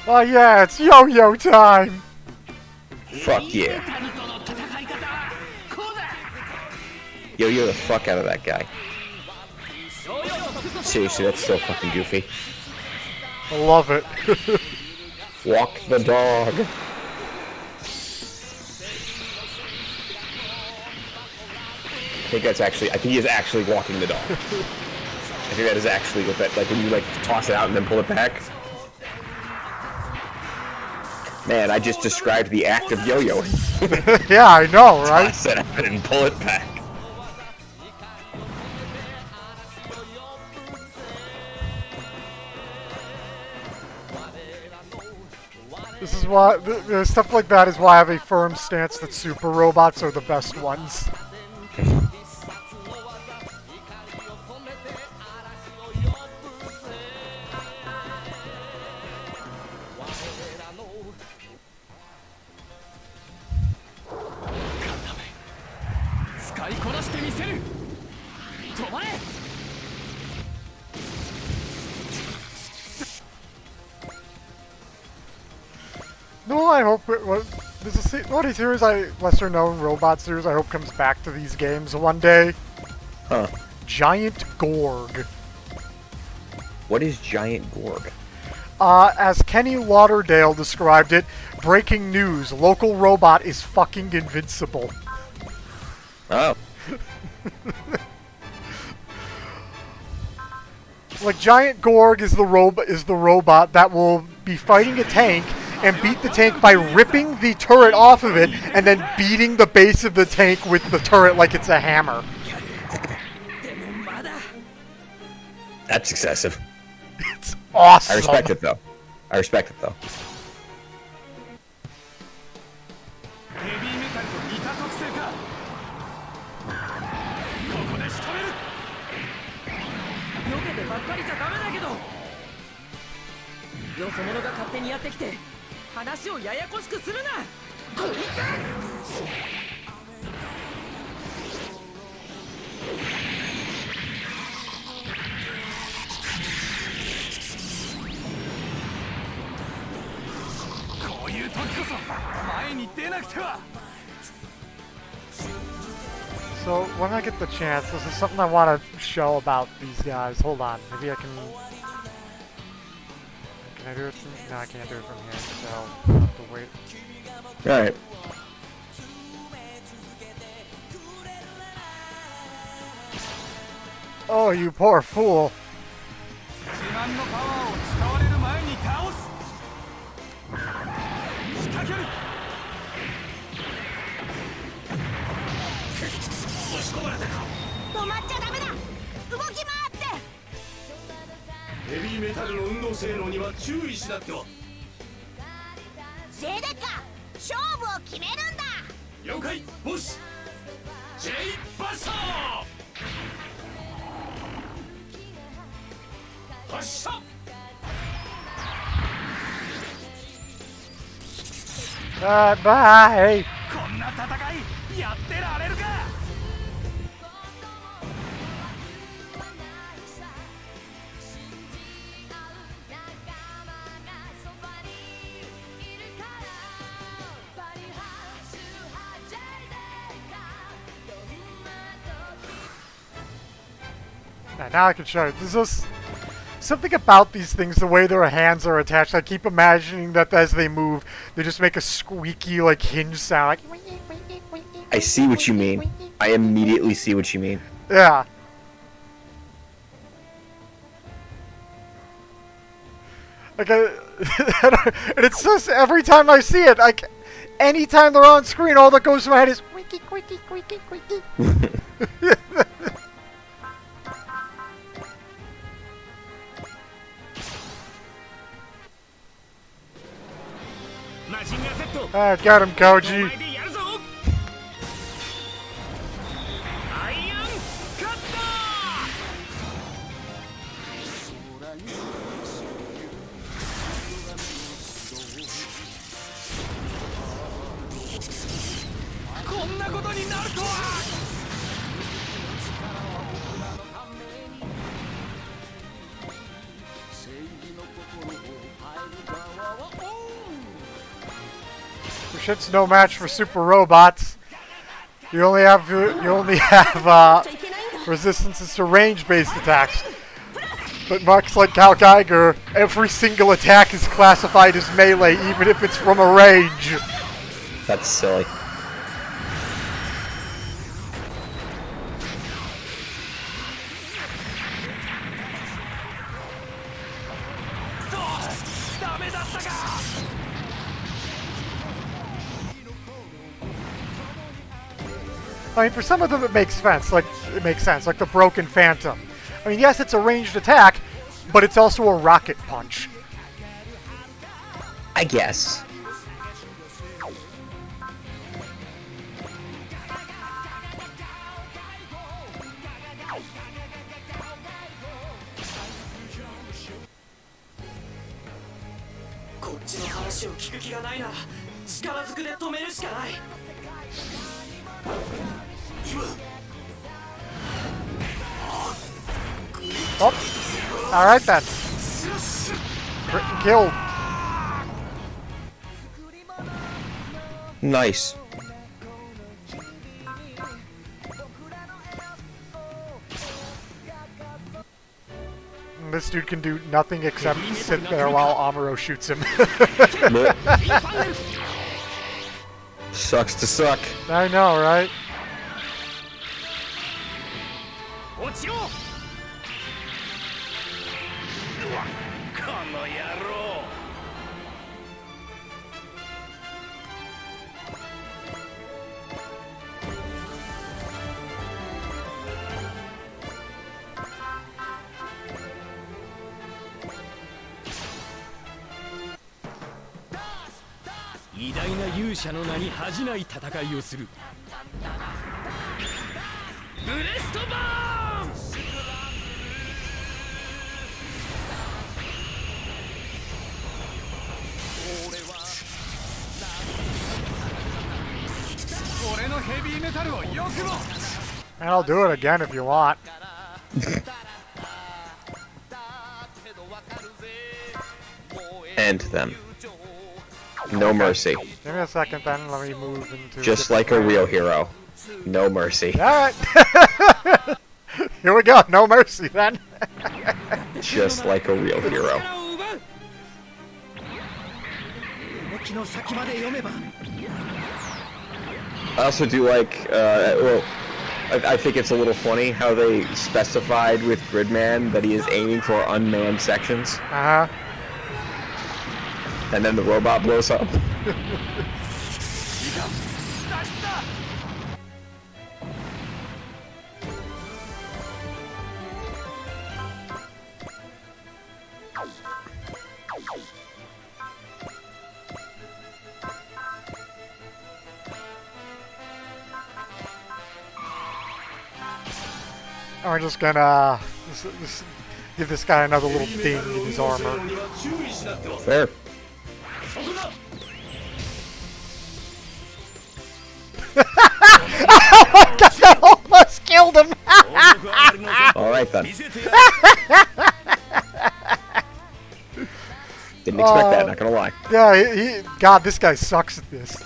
Oh yeah, it's yo-yo time! Fuck yeah. Yo the fuck out of that guy. Seriously, that's so fucking goofy. I love it. Walk the dog. I think he is actually walking the dog. I think that is actually what that, like when you like toss it out and then pull it back. Man, I just described the act of yo-yoing. Yeah, I know, I right? said I didn't pull it back. This is why stuff like that is why I have a firm stance that super robots are the best ones. No, I hope there's one of these series, lesser known robot series I hope comes back to these games one day. Huh. Giant Gorg. What is Giant Gorg? As Kenny Lauderdale described it, breaking news, local robot is fucking invincible. Oh. Like, Giant Gorg is the robot that will be fighting a tank and beat the tank by ripping the turret off of it and then beating the base of the tank with the turret like it's a hammer. That's excessive. It's awesome. I respect it though. I respect it though. ヘビーメタルと似た特性か。ここで仕留める。避けてばっかりじゃダメだけど。よそ者が勝手にやってきて話をややこしくするな。こいつ。こういう時こそ前に出なくては。 So, when I get the chance, this is something I want to show about these guys. Hold on, maybe I can... Can I do it from... No, I can't do it from here, so I'll have to wait. Alright. Oh, you poor fool. 自慢のパワーを使われる前に倒す。仕掛ける。押し込まれたか。止まっちゃダメだ。動き回って。ヘビーメタルの運動性能には注意しなくては。ジェデカ、勝負を決めるんだ。了解、ボス。ジェイバスター。発射。Bye. こんな戦いやってられるか。 Now I can show you. There's just something about these things, the way their hands are attached. I keep imagining that as they move, they just make a squeaky, like, hinge sound. Like, I see what you mean. I immediately see what you mean. yeah. Like, and it's just every time I see it, like, anytime they're on screen, all that goes through my head is squeaky, squeaky, squeaky, squeaky. Got him, Koji. Shit's no match for super robots. You only have resistances to range-based attacks. But much like Cal Geiger, every single attack is classified as melee, even if it's from a range. That's silly. I mean, for some of them it makes sense. Like the Broken Phantom. I mean, yes, it's a ranged attack, but it's also a rocket punch. I guess. Oh, all right then. Crit and killed. Nice. This dude can do nothing except sit there while Amuro shoots him. Sucks to suck. I know, right? And I'll do it again if you want. End them. No mercy. Give me a second then, let me move into... Just like a real hero. No mercy. Alright! Here we go, no mercy then. Just like a real hero. I also do like, well, I think it's a little funny how they specified with Gridman that he is aiming for unmanned sections. Uh-huh. And then the robot blows up. And we're just gonna give this guy another little ding in his armor. Fair. Oh my god, I almost killed him! Alright then. Didn't expect that, not gonna lie. Yeah, God, this guy sucks at this.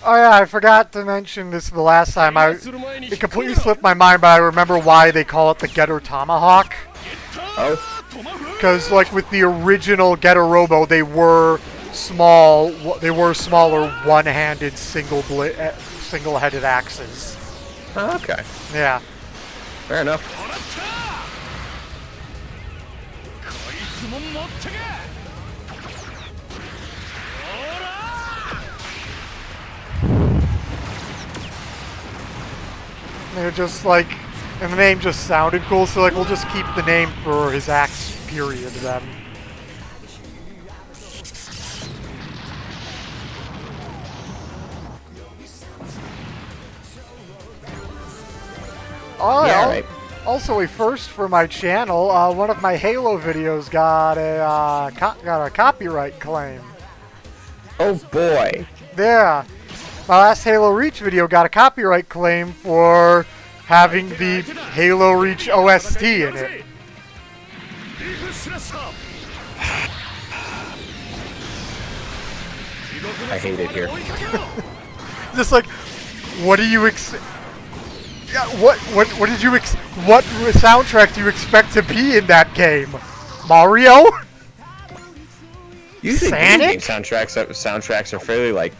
Oh yeah, I forgot to mention this the last time. It completely slipped my mind, but I remember why they call it the Getter Tomahawk. Oh? Because, like, with the original Getter Robo, they were small. They were smaller, one-handed, single-headed axes. Oh, okay. Yeah. Fair enough. They're just like, and the name just sounded cool, so like we'll just keep the name for his axe period then. Oh Yeah, yeah. right. Also a first for my channel. One of my Halo videos got a copyright claim. Oh boy. Yeah. My last Halo Reach video got a copyright claim for having the Halo Reach OST in it. I hate it here. Just like, what do you yeah, what did you what soundtrack do you expect to be in that game? Mario? Usually video Sonic? game soundtracks are fairly, like,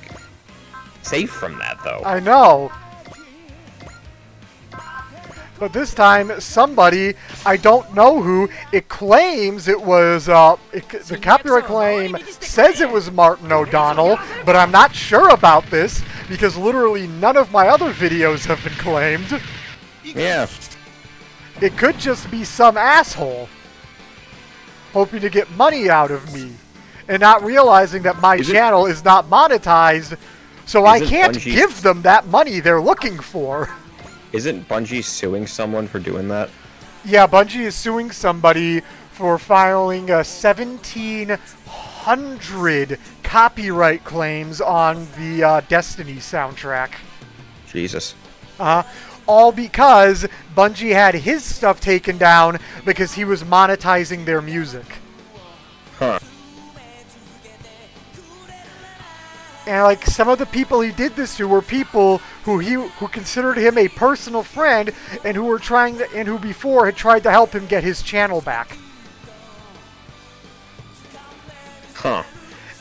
safe from that, though. I know. But this time, somebody, I don't know who, it claims it was, the copyright claim says it was Martin O'Donnell, but I'm not sure about this, because literally none of my other videos have been claimed. Yeah. It could just be some asshole hoping to get money out of me, and not realizing that my channel is not monetized, so I can't give them that money they're looking for. Isn't Bungie suing someone for doing that? Yeah, Bungie is suing somebody for filing 1,700 copyright claims on the Destiny soundtrack. Jesus. All because Bungie had his stuff taken down because he was monetizing their music. Huh. And like some of the people he did this to were people who considered him a personal friend and who were who before had tried to help him get his channel back. Huh.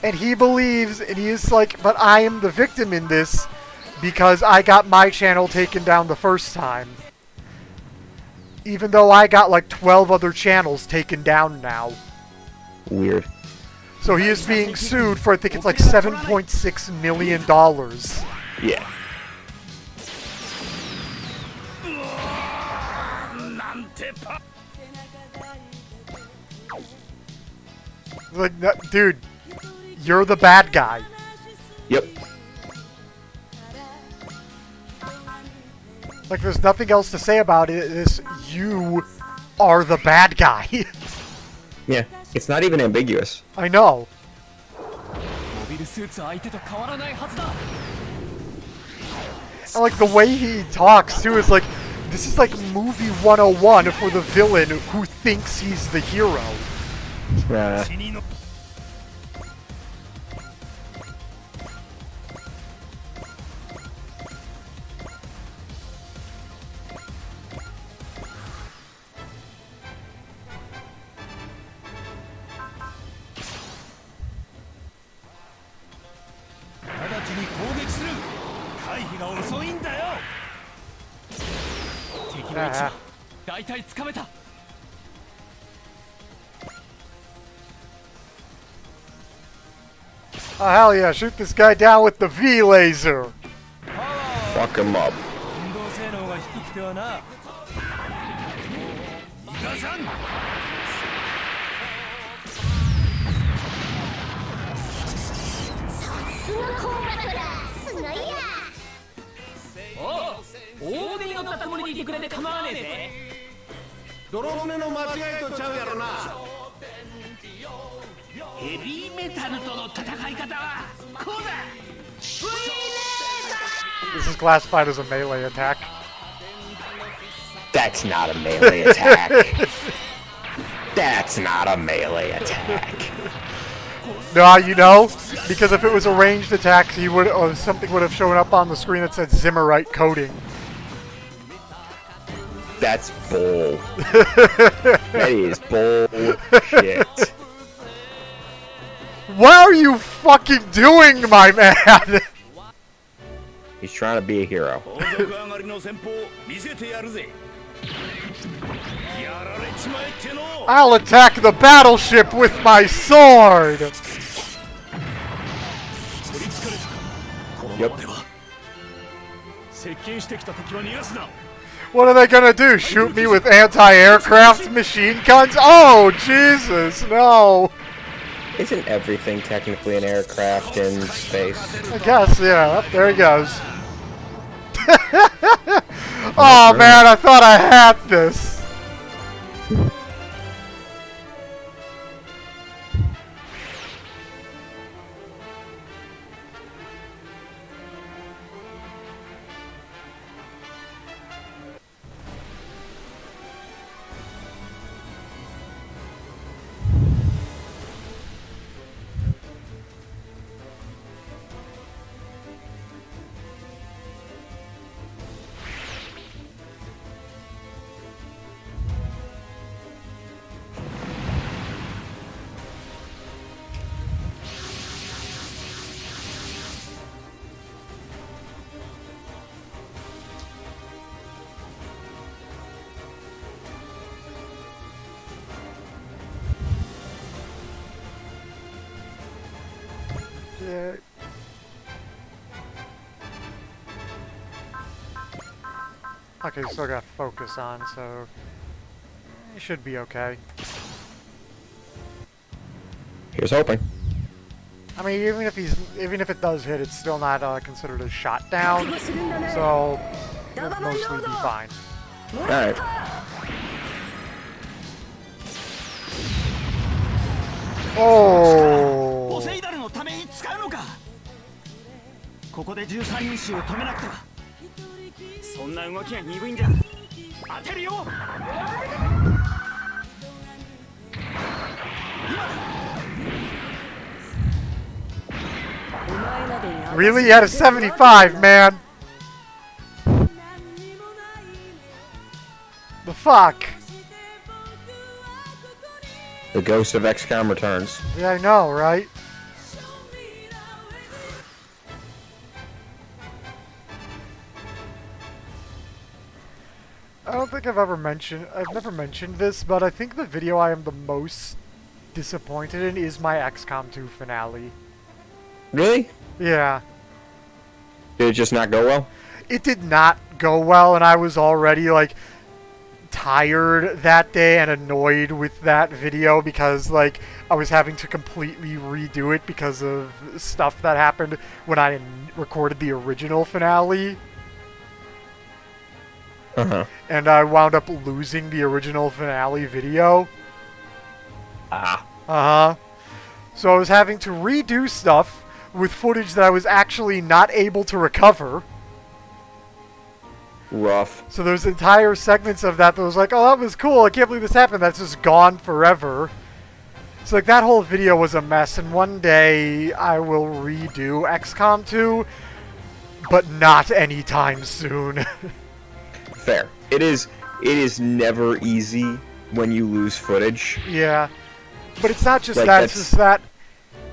And he believes, and he is like, but I am the victim in this because I got my channel taken down the first time. Even though I got like 12 other channels taken down now. Weird. So he is being sued for, I think it's like $7.6 million. Yeah. Like, dude, you're the bad guy. Yep. Like, there's nothing else to say about it. It's you are the bad guy. Yeah. It's not even ambiguous. I know. モビルスーツ相手と変わらないはずだ And like the way he talks too is like, this is like movie 101 for the villain who thinks he's the hero. Nah. Oh hell yeah, shoot this guy down with the V laser. Fuck him up. 運動性能が低くてはな逃がさんおお大手に乗ったつもりでいてくれて構わねえぜ泥船の間違いとちゃうやろなヘビーメタルとの戦い方はこうだ This is classified as a melee attack. That's not a melee attack. That's not a melee attack. No, you know, because if it was a ranged attack, he would, or something would have shown up on the screen that said Zimmerite coding. That's bull. That is bullshit. What are you fucking doing, my man? He's trying to be a hero. 王族上がりの戦法見せてやるぜやられちまえっての I'll attack the battleship with my sword! 取りつかれたかこのままでは接近してきた敵は逃がすな What are they gonna do? Shoot me with anti-aircraft machine guns? Oh, Jesus, no! Isn't everything technically an aircraft in space? I guess, yeah. Oh, there he goes. Oh, man, I thought I had this. Yeah. Okay, still got focus on, so it should be okay. Here's hoping. I mean, even if it does hit, it's still not considered a shot down, so it'll mostly be fine. Alright. おーポセイダルのために使うのか。ここで13人衆を止めなくては。そんな動きが鈍いんだ。当てるよ。 Really? You had a 75, man! The fuck? The ghost of XCOM returns. Yeah, I know, right? I don't think I've never mentioned this, but I think the video I am the most disappointed in is my XCOM 2 finale. Really? Yeah. Did it just not go well? It did not go well, and I was already, like, tired that day and annoyed with that video because, like, I was having to completely redo it because of stuff that happened when I recorded the original finale. Uh-huh. And I wound up losing the original finale video. Ah. Uh-huh. So I was having to redo stuff with footage that I was actually not able to recover. Rough. So there's entire segments of that was like, oh, that was cool, I can't believe this happened, that's just gone forever. So like that whole video was a mess, and one day I will redo XCOM 2, but not anytime soon. Fair. It is never easy when you lose footage. Yeah. But it's not just Like, that, it's just that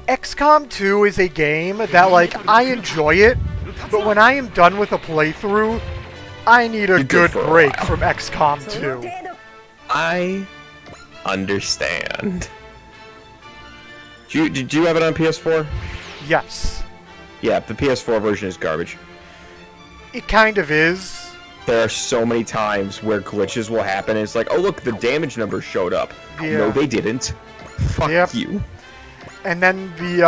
XCOM 2 is a game that, like, I enjoy it, but when I am done with a playthrough, I need a You're good for a break while. from XCOM 2. I understand. Did you have it on PS4? Yes. Yeah, the PS4 version is garbage. It kind of is. There are so many times where glitches will happen, and it's like, oh look, the damage numbers showed up. Yeah. No, they didn't. Fuck Yep. you. And then the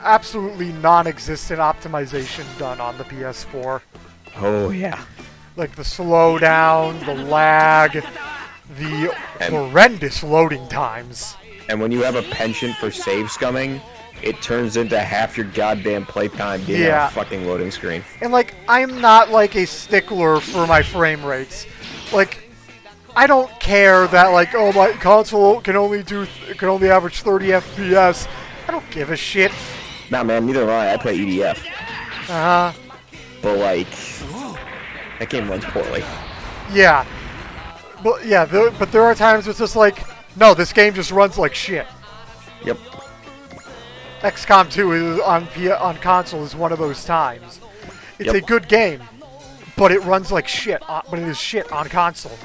absolutely non-existent optimization done on the PS4. Oh yeah. Like the slowdown, the lag, the And- horrendous loading times. And when you have a penchant for save scumming, it turns into half your goddamn playtime being on Yeah. a fucking loading screen. And, like, I'm not, like, a stickler for my frame rates. Like, I don't care that, like, oh, my console can only average 30 FPS. I don't give a shit. Nah, man, neither do I. I play EDF. Uh-huh. But, like, that game runs poorly. Yeah. But, yeah, but there are times it's just like, no, this game just runs like shit. Yep. XCOM 2 is on console is one of those times. It's Yep. a good game, but it runs like shit. But it is shit on console.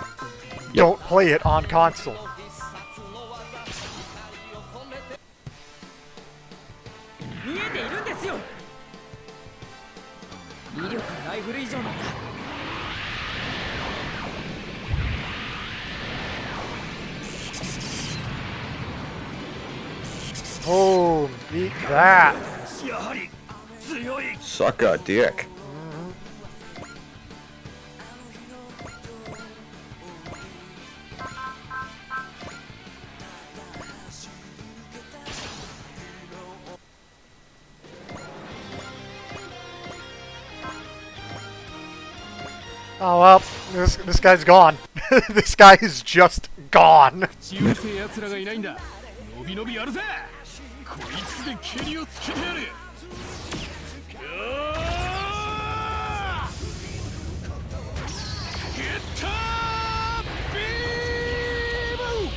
Don't play it on console. Oh, beat that. やはり強い Suck a dick. Oh well, this guy's gone. This guy is just gone. 口うるせえ奴らがいないんだ。のびのびやるぜ。こいつで蹴りをつけてやる。ゲッタービーム。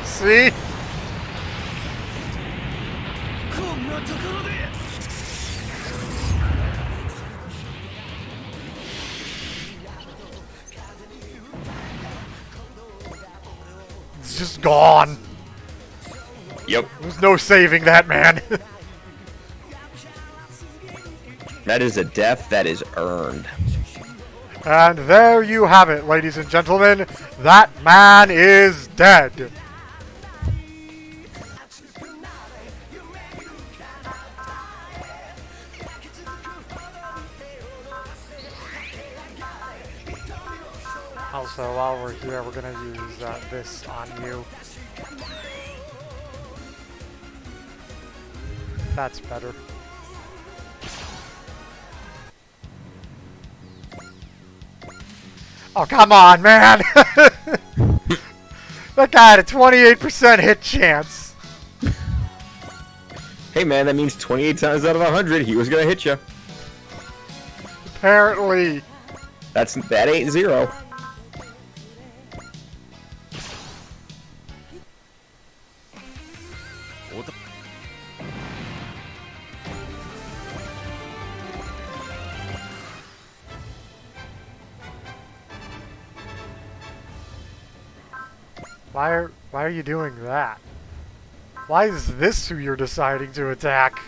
See? こんなところで He's just gone. Yep. There's no saving that man. That is a death that is earned. And there you have it, ladies and gentlemen. That man is dead. Also, while we're here, we're gonna use this on you. That's better. Oh, come on, man! That guy had a 28% hit chance. Hey man, that means 28 times out of 100 he was gonna hit you. Apparently. That ain't zero. Why are you doing that? Why is this who you're deciding to attack?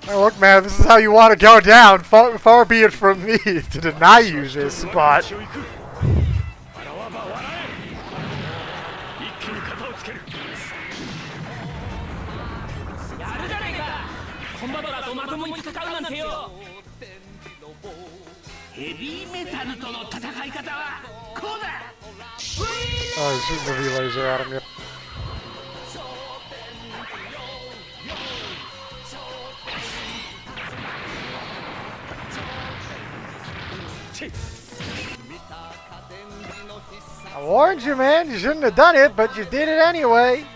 Hey, look, man, this is how you want to go down. Far be it from me to deny you this, but... Oh, he's shooting the V-laser at him, yeah. I warned you, man. You shouldn't have done it, but you did it anyway.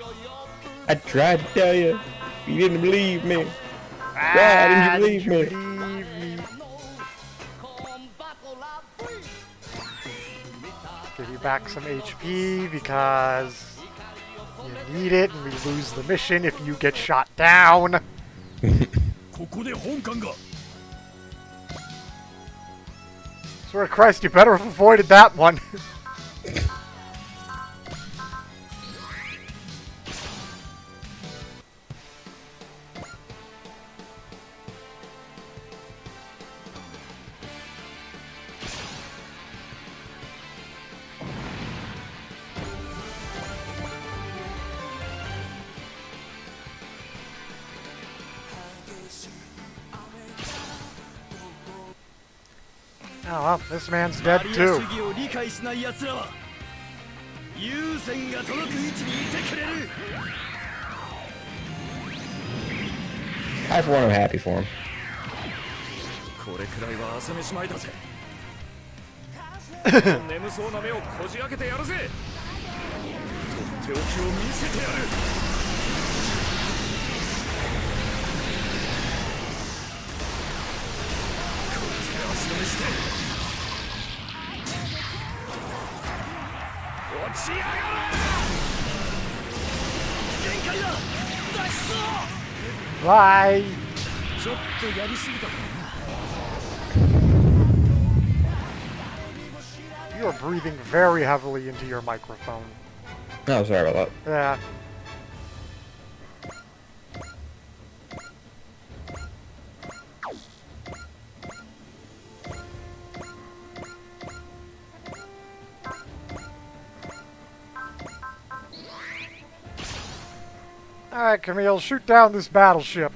I tried to tell you. You didn't believe me. Why didn't you believe me? Give you back some HP because you need it, and we lose the mission if you get shot down. Swear to Christ, you better have avoided that one. Oh well, this man's dead too. I for one am happy for him. Bye. You are breathing very heavily into your microphone. Oh, sorry about that. Yeah. Alright, Camille, shoot down this battleship.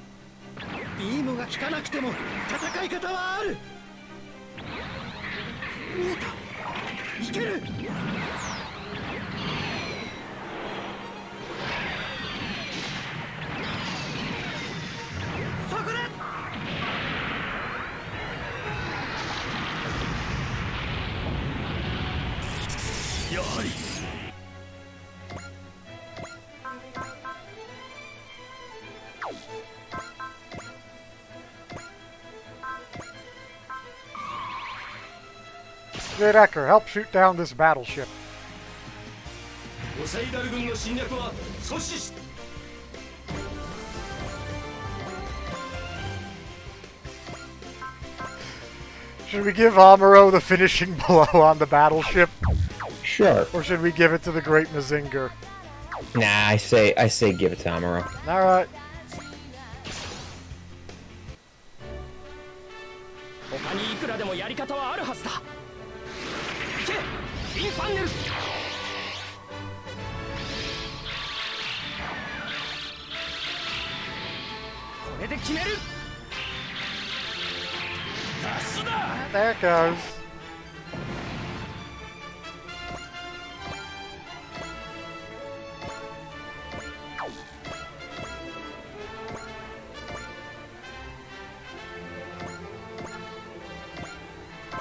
Good Ecker, help shoot down this battleship. Should we give Amuro the finishing blow on the battleship? Sure. Or should we give it to the Great Mazinger? Nah, I say give it to Amuro. Alright. 他にいくらでもやり方はあるはずだ。行けインファンネル。これで決める。出すだ。 There it goes.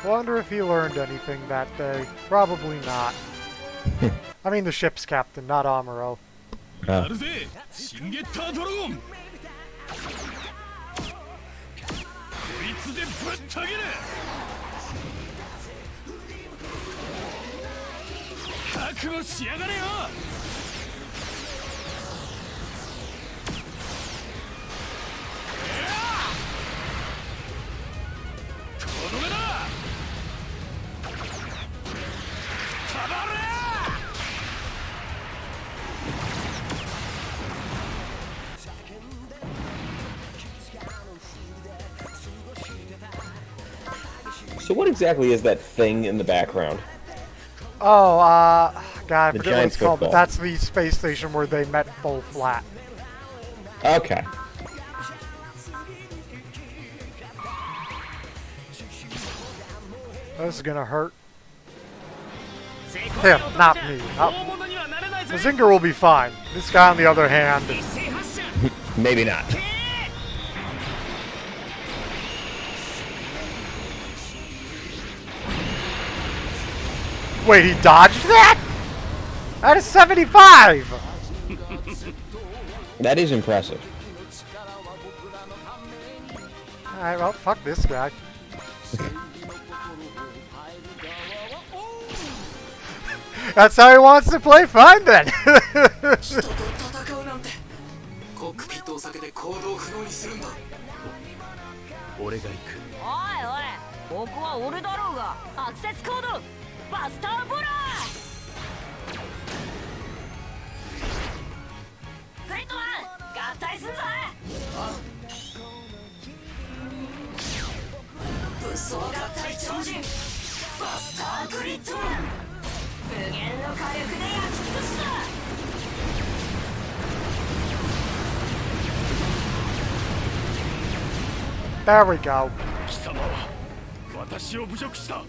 Wonder if he learned anything that day. Probably not. I mean the ship's captain, not Amuro. やるぜシンゲッタードラゴンこいつでぶったげる覚悟しやがれよとどめだたまれ So what exactly is that thing in the background? Oh, God, I The forget what it's giant called, but football. that's the space station where they met full flat. Okay. This is gonna hurt. Him, not me. Mazinger will be fine. This guy, on the other hand, Maybe not. wait, he dodged that? That is 75! That is impressive. Alright, well, fuck this guy. That's how he wants to play, fine then! 人と戦うなんてコックピットを避けて行動不能にするんだ俺が行くおいおいここは俺だろうがアクセスコードバスターボラーフレットマン合体すんぞ武装合体超人バスターグリッドマン無限の火力で焼き尽くすぞ There we go. 貴様は私を侮辱した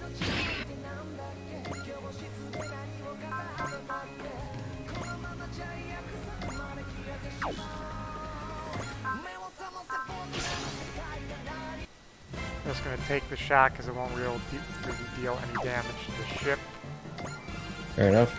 Just gonna take the shot because it won't really deal any damage to the ship. Fair enough.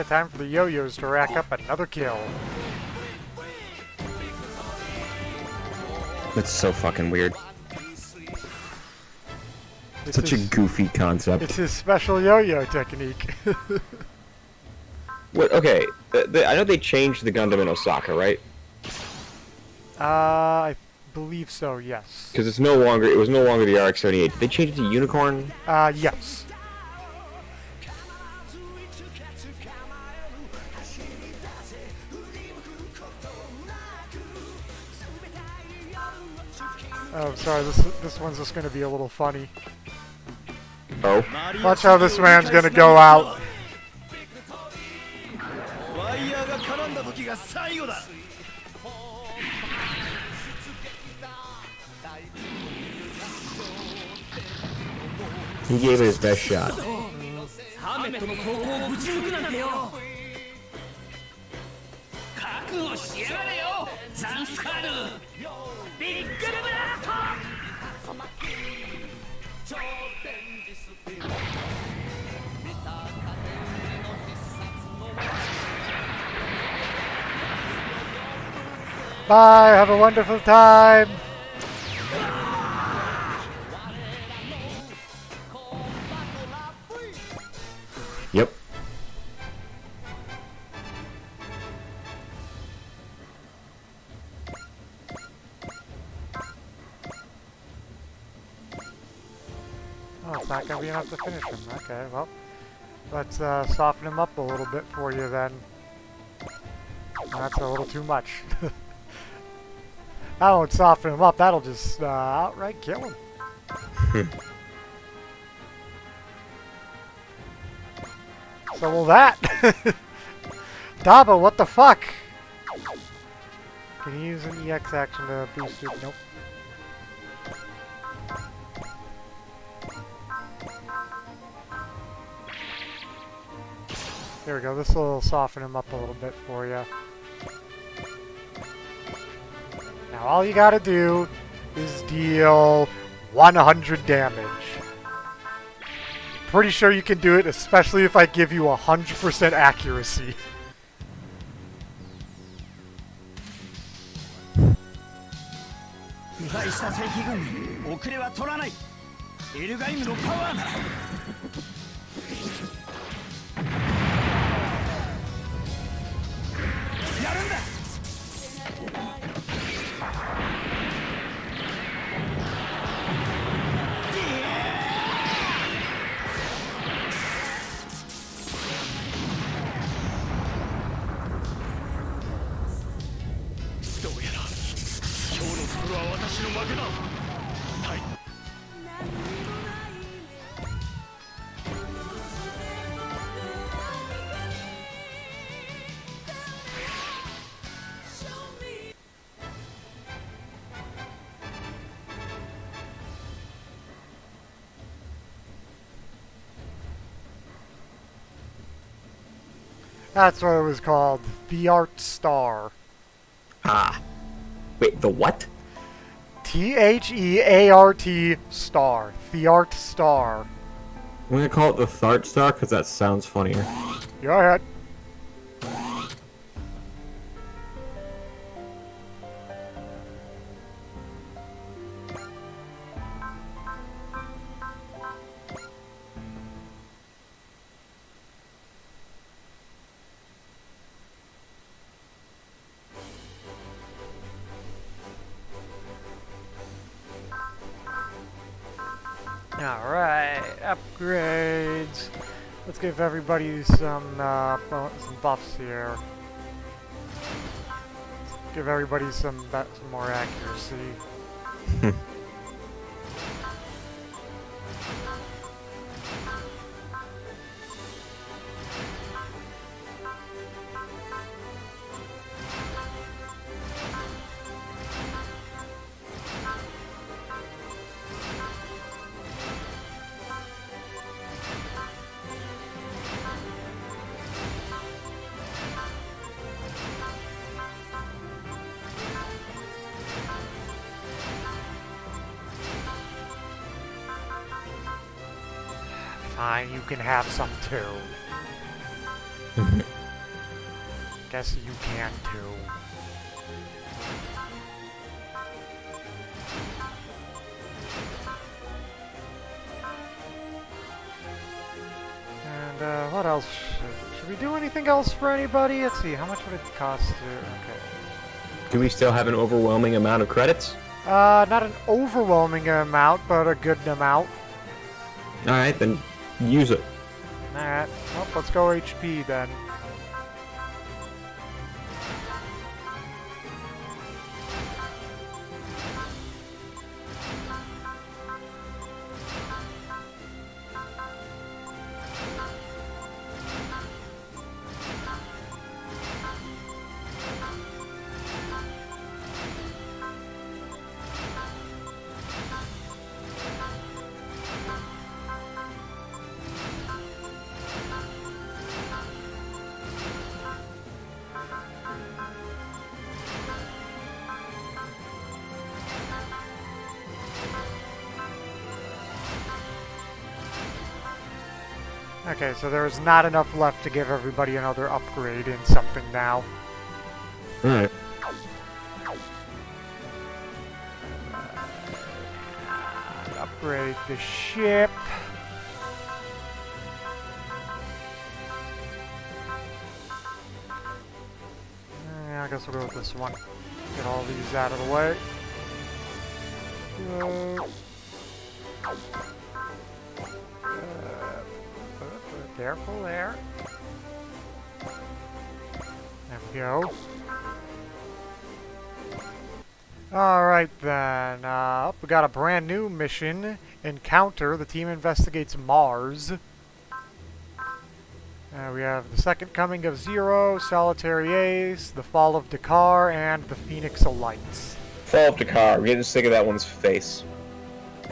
Time for the yo-yos to rack up another kill. That's so fucking weird. It's Such a his, goofy concept. it's his special yo-yo technique. What? Okay, I know they changed the Gundam in Osaka, right? I believe so, yes. Because it was no longer the RX-78. Did they change it to Unicorn? Yes. Oh, sorry, this one's just gonna be a little funny. Oh. Watch how this man's gonna go out. ワイヤーが絡んだ時が最後だ He gave it his best shot. ハーメットの投稿をぶち抜くなんてよ。覚悟しやがれよザンスカール。ビッグルブラスト。Bye, have a wonderful time. Yep. Oh, it's not gonna be enough to finish him. Okay, well, let's soften him up a little bit for you then. That's a little too much. I won't soften him up. That'll just outright kill him. So will that. Daba, what the fuck? Can you use an EX action to boost it? Nope. There we go. This will soften him up a little bit for you. Now all you gotta do is deal 100 damage. Pretty sure you can do it, especially if I give you 100% accuracy. 腐敗した正規軍に遅れは取らない。エルガイムのパワーなら。やるんだ。どうやら今日のところは私の負けだ。はい。That's what it was called. The Art Star. Ah. Wait, the what? Theart Star. The Art Star. I'm gonna call it the Thart Star because that sounds funnier. Go ahead. Alright, upgrades. Let's give everybody some buffs here. Let's give everybody some more accuracy. Fine, you can have some too. Guess you can too. And what else? Should we do anything else for anybody? Let's see, how much would it cost to... Okay. Do we still have an overwhelming amount of credits? Not an overwhelming amount, but a good amount. Alright, then use it. Alright, well, let's go HP then. Okay, so there's not enough left to give everybody another upgrade in something now. Alright. Upgrade the ship. I guess we'll go with this one. Get all these out of the way. Careful there. There we go. Alright then, we got a brand new mission. Encounter. The team investigates Mars. We have the second coming of Zero, Solitary Ace, the fall of Dakar, and the Phoenix Alights. Fall of Dakar. We're getting sick of that one's face.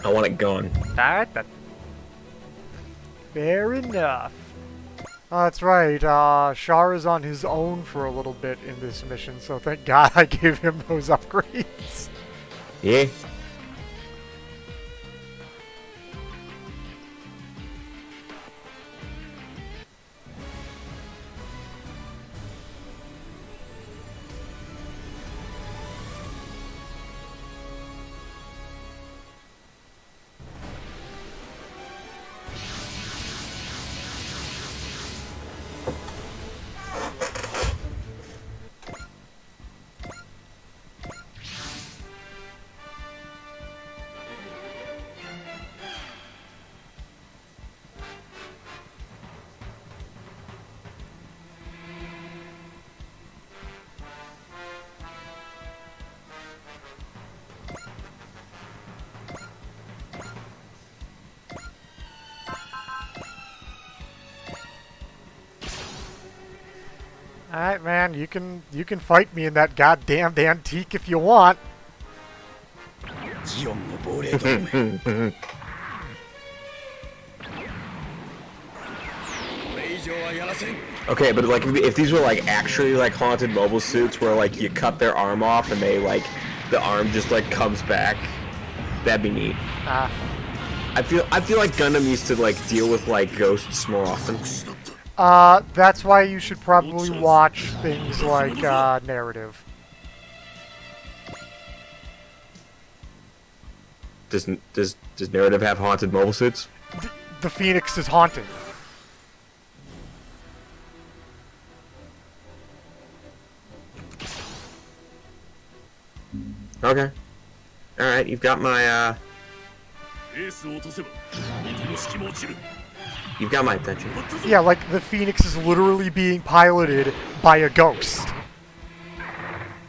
I want it gone. That. Fair enough. Oh, that's right. Char is on his own for a little bit in this mission, so thank God I gave him those upgrades. Yeah. Alright, man, you can fight me in that goddamn antique if you want. ジオンの亡霊どもめこれ以上はやらせん Okay, but like if these were like actually like haunted mobile suits where like you cut their arm off and they like the arm just like comes back, that'd be neat. I feel like Gundam used to like deal with like ghosts more often. That's why you should probably watch things like Narrative. Does Narrative have haunted mobile suits? The Phoenix is haunted. Okay. Alright, you've got my エースを落とせば糸の式も落ちる you've got my attention. Yeah, like the Phoenix is literally being piloted by a ghost.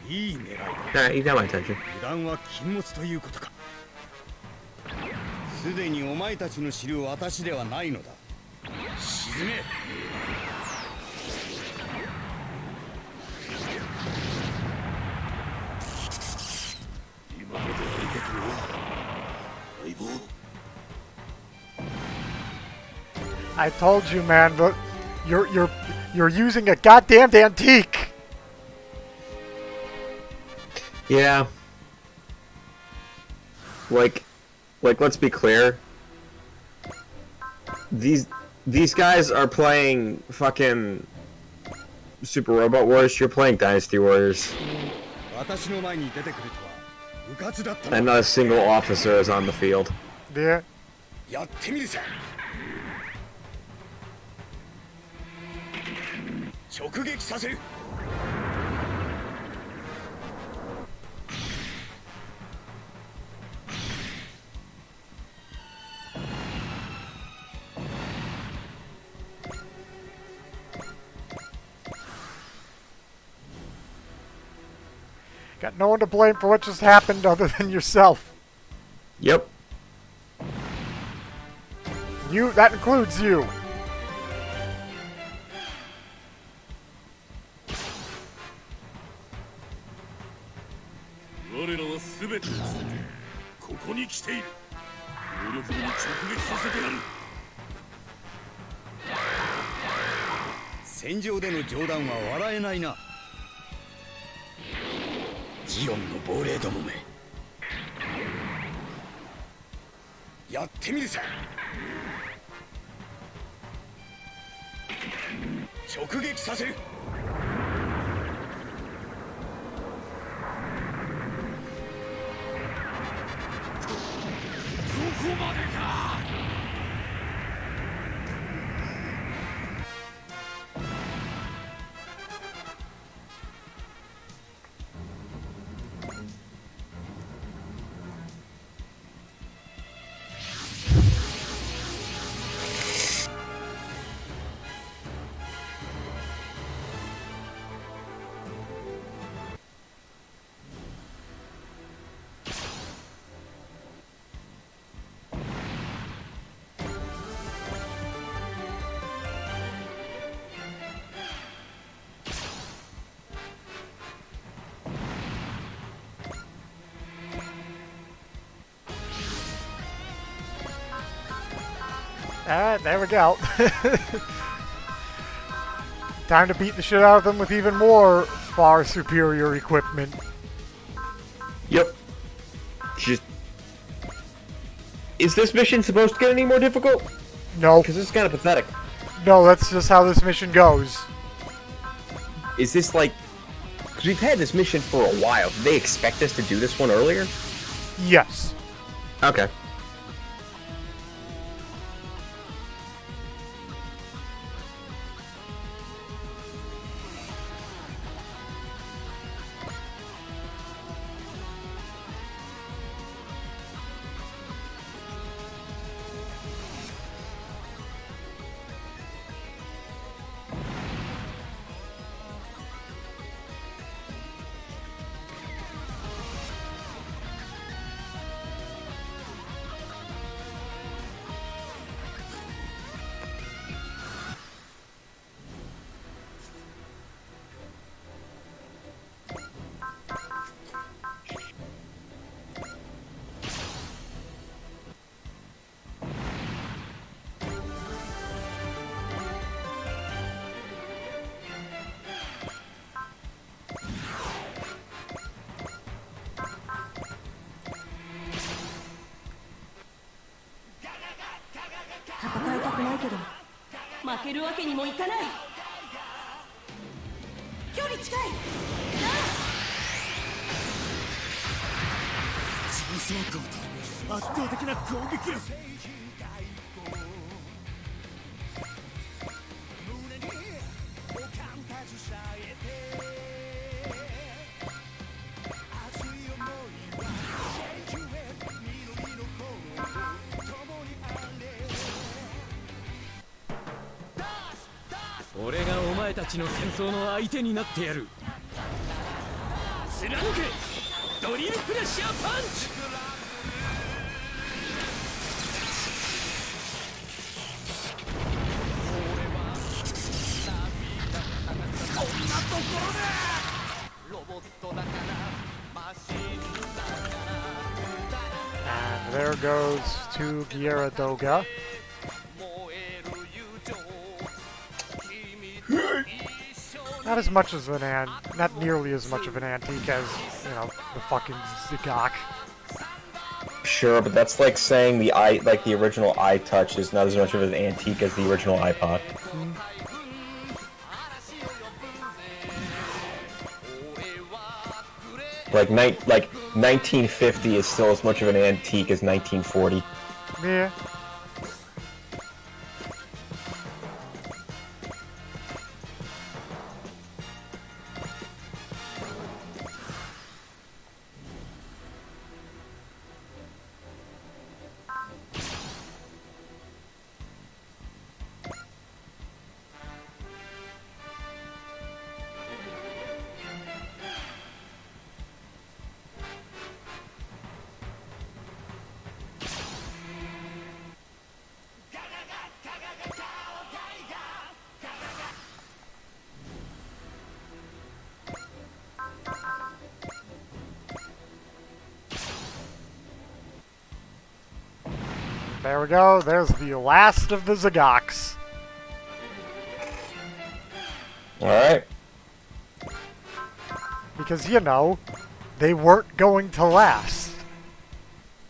いい狙いだ Alright, you've got my attention. 油断は禁物ということかすでにお前たちの知る私ではないのだ沈め今までありがとう相棒 I told you, man, but you're using a goddamn antique. Yeah. Like let's be clear. These guys are playing fucking Super Robot Wars. You're playing Dynasty Warriors. 私の前に出てくるとはうかつだったな And not a single officer is on the field. Yeah. やってみるさ直撃させる Got no one to blame for what just happened other than yourself. Yep. That includes you. 直撃させる。ここまでか。There we go. Time to beat the shit out of them with even more far superior equipment. Yep. Just... Is this mission supposed to get any more difficult? No. Because it's kind of pathetic. No, that's just how this mission goes. Is this like... Because we've had this mission for a while. Did they expect us to do this one earlier? Yes. Okay.俺がお前たちの戦争の相手になってやる。貫けドリルプレッシャーパンチ。こんなところでロボットだからマシンだから And there goes to Gyaradoga. Not as much as not nearly as much of an antique as, you know, the fucking Zigak. Sure, but that's like saying the original iTouch is not as much of an antique as the original iPod. Like 1950 is still as much of an antique as 1940. Yeah. There we go. There's the last of the Zigaks. Alright. Because, you know, they weren't going to last.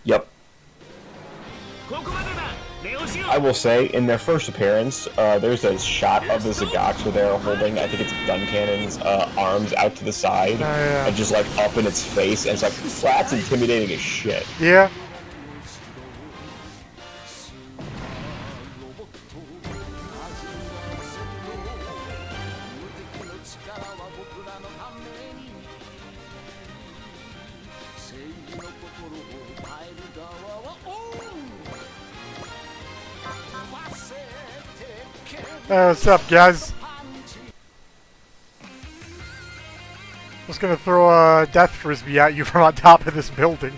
Yep. ここまでだネオジ I will say, in their first appearance, there's a shot of the Zagax where they're holding, I think it's gun cannons, arms out to the side, yeah. and just like up in its face, and it's like, wow, that's intimidating as shit. Yeah. What's up, guys? Just gonna throw a death frisbee at you from on top of this building.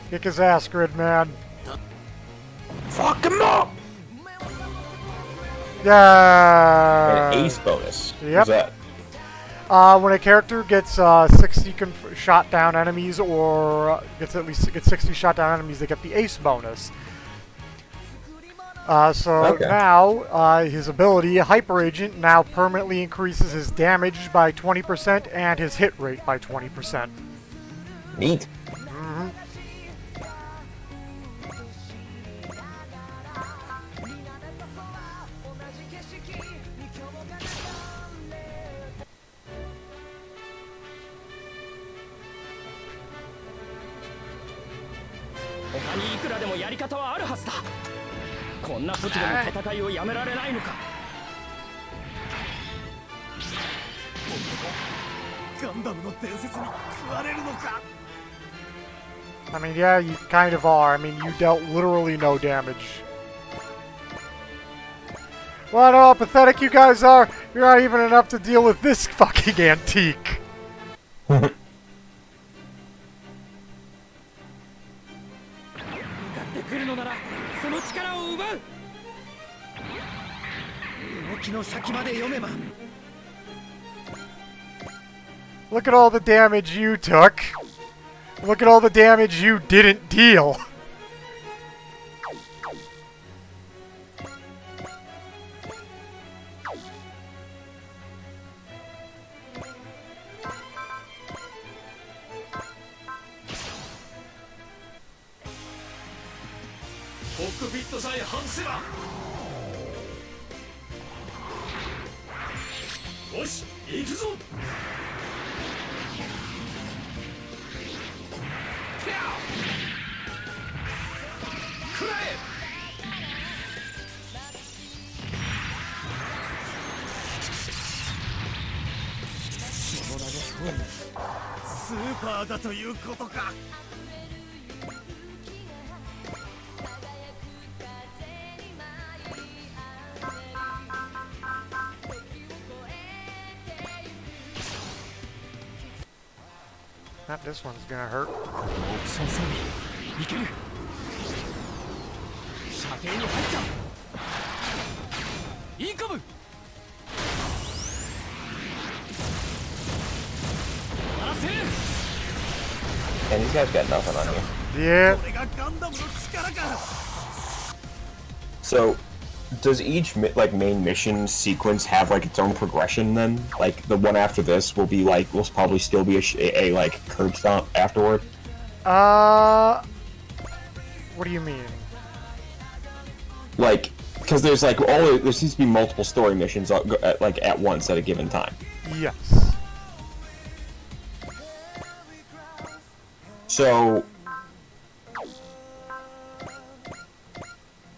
Kick his ass, Gridman. Fuck him up! Yeah. An ace bonus. Yep. What's that? When a character gets 60 shot down enemies, or gets 60 shot down enemies, they get the ace bonus. Okay. Now his ability, Hyper Agent, now permanently increases his damage by 20% and his hit rate by 20%. Neat. Mm-hmm. 他にいくらでもやり方はあるはずだ。こんな時でも戦いをやめられないのか。ガンダムの伝説に食われるのか。 I mean, yeah, you kind of are. I mean, you dealt literally no damage. Well, I know how pathetic you guys are. You're not even enough to deal with this fucking antique. 来るのならその力を奪う。動きの先まで読めば。 Look at all the damage you took. Look at all the damage you didn't deal. Cockpit さえ外せば。よし、行くぞ。 スーパーだということか。 This one's gonna hurt. オプション装備いける。射程に入った。インカム。 And these guys got nothing on you. Yeah. So, does each main mission sequence have like its own progression then? Like the one after this will be like will probably still be a like curb stomp afterward. What do you mean? Like, because there's like there seems to be multiple story missions at once at a given time. Yes. So,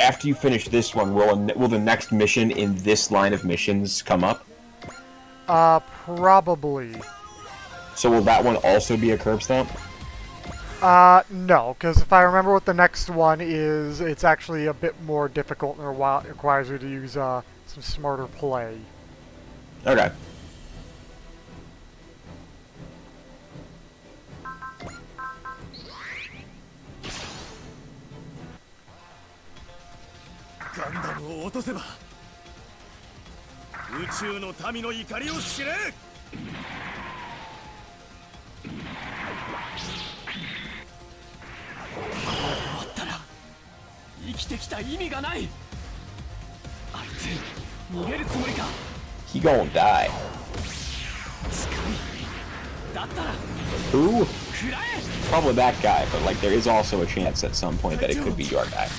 after you finish this one, will the next mission in this line of missions come up? Probably. So will that one also be a curb stomp? No, because if I remember what the next one is, it's actually a bit more difficult and requires you to use, some smarter play. Okay. Gundam を落とせば宇宙の民の怒りを知れ。 終わったら生きてきた意味がない。あいつ逃げるつもりか。 He gonna die. Who? Probably that guy, but like there is also a chance at some point that it could be your guy.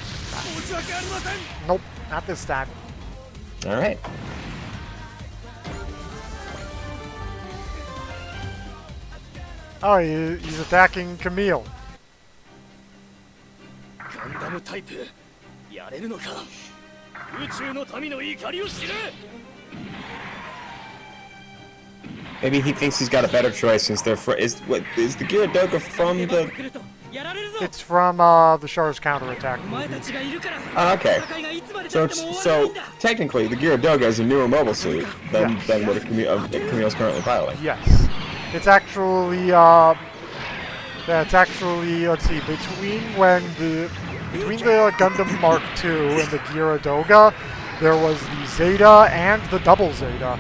Nope, not this time. All right. Oh, he's attacking Camille. ガンダムタイプやれるのか宇宙の民の怒りを知れ Maybe he thinks he's got a better choice since they're is the Gyaradoga from the? It's from the Char's counterattack movie. Oh, okay. So technically, the Gyaradoga is a newer mobile suit than what Camille's currently piloting. Yes. It's actually let's see, between the Gundam Mark II and the Gyaradoga, there was the Zeta and the Double Zeta.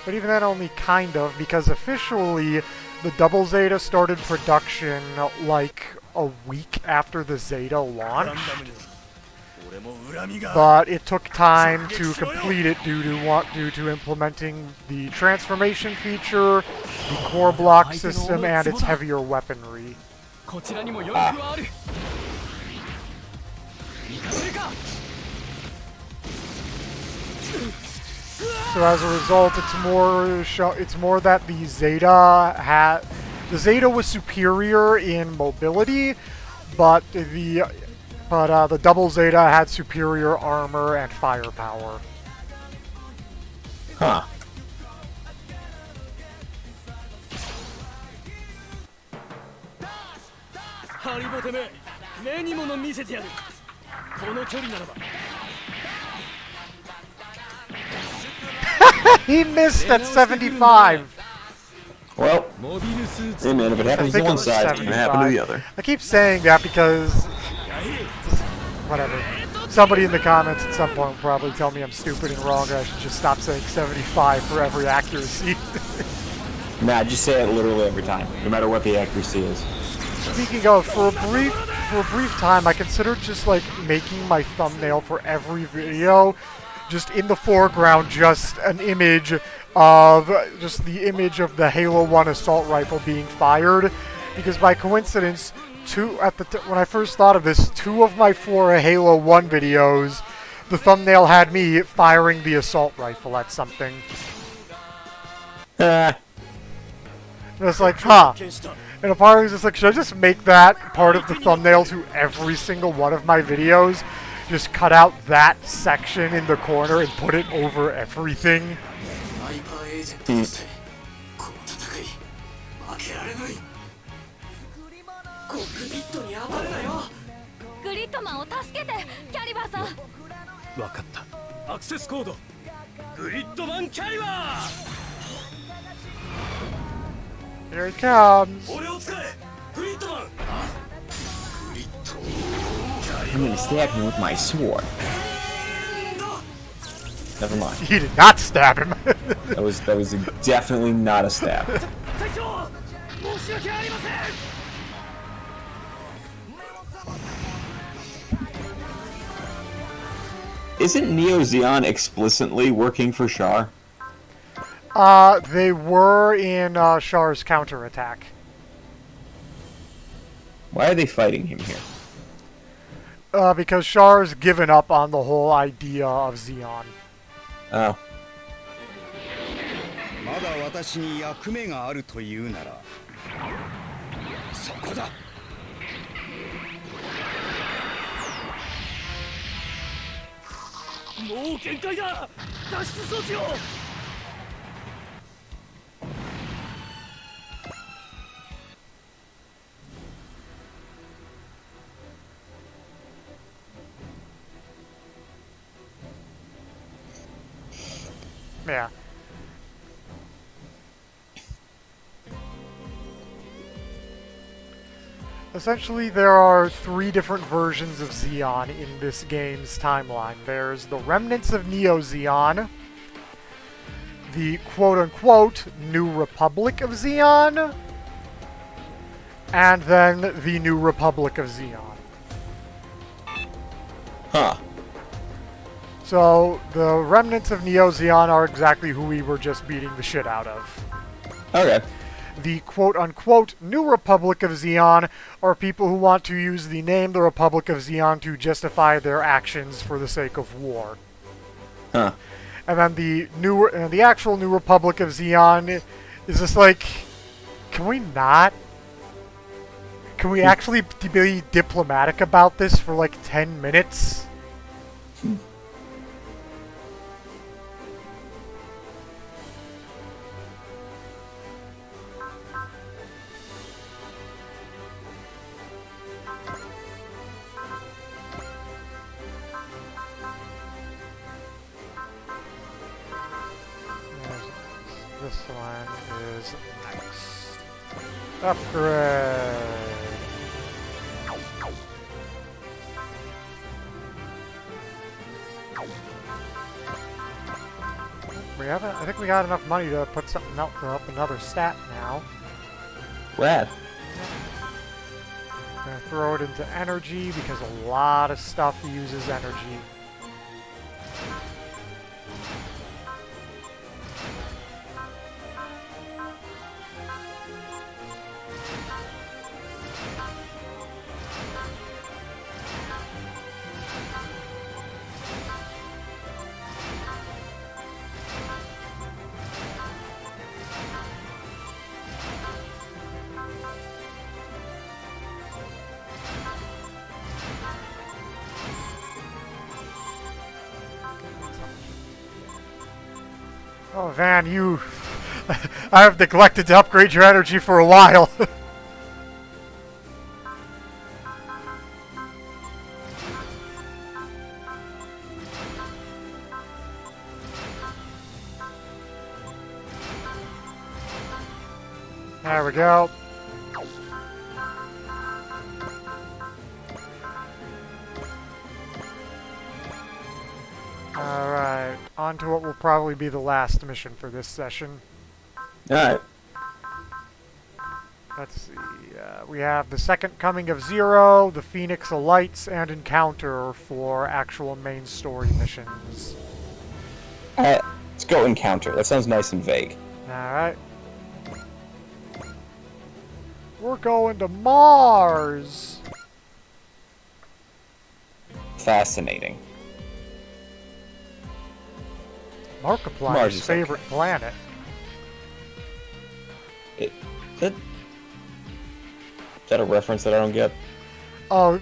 But even then, only kind of, because officially the Double Zeta started production like a week after the Zeta launched. But it took time to complete it due to implementing the transformation feature, the core block system, and its heavier weaponry. So as a result, it's more that the Zeta was superior in mobility, but the Double Zeta had superior armor and firepower. Huh. He missed at 75! Well, hey man, if it happens to one side, it's gonna happen to the other. I keep saying that because... whatever. Somebody in the comments at some point will probably tell me I'm stupid and wrong, and I should just stop saying 75 for every accuracy. Nah, just say it literally every time, no matter what the accuracy is. Speaking of, for a brief time, I considered just like making my thumbnail for every video just in the foreground, just an image of the Halo 1 assault rifle being fired, because by coincidence, when I first thought of this, 2 of my 4 Halo 1 videos, the thumbnail had me firing the assault rifle at something. And it's like, huh. And a part of me was just like, should I just make that part of the thumbnail to every single one of my videos? Just cut out that section in the corner and put it over everything? Here it comes! I'm gonna stab him with my sword. Never mind. He did not stab him! That was definitely not a stab. Isn't Neo Zeon explicitly working for Char? They were in Char's counterattack. Why are they fighting him here? Because Char's given up on the whole idea of Zeon. Oh. まだ私に役目があるというならそこだもう限界だ脱出装置を Yeah. Essentially, there are 3 different versions of Zeon in this game's timeline. There's the remnants of Neo Zeon, the quote-unquote New Republic of Zeon, and then the New Republic of Xeon. Huh. So the remnants of Neo Xeon are exactly who we were just beating the shit out of. Okay. The quote-unquote New Republic of Xeon are people who want to use the name the Republic of Xeon to justify their actions for the sake of war. Huh. And then the actual New Republic of Xeon is just like, can we not? Can we actually be diplomatic about this for like 10 minutes? This one is nice. Upgrade. I think we got enough money to put something else up another stat now. Rad. I'm gonna throw it into energy because a lot of stuff uses energy. Oh, Van, you... I have neglected to upgrade your energy for a while. There we go. Alright, on to what will probably be the last mission for this session. Alright. Let's see, we have the second coming of Zero, the Phoenix Alights, and Encounter for actual main story missions. Let's go Encounter. That sounds nice and vague. Alright. We're going to Mars! Fascinating. Markiplier's Mars is favorite planet. Is that a reference that I don't get? Oh,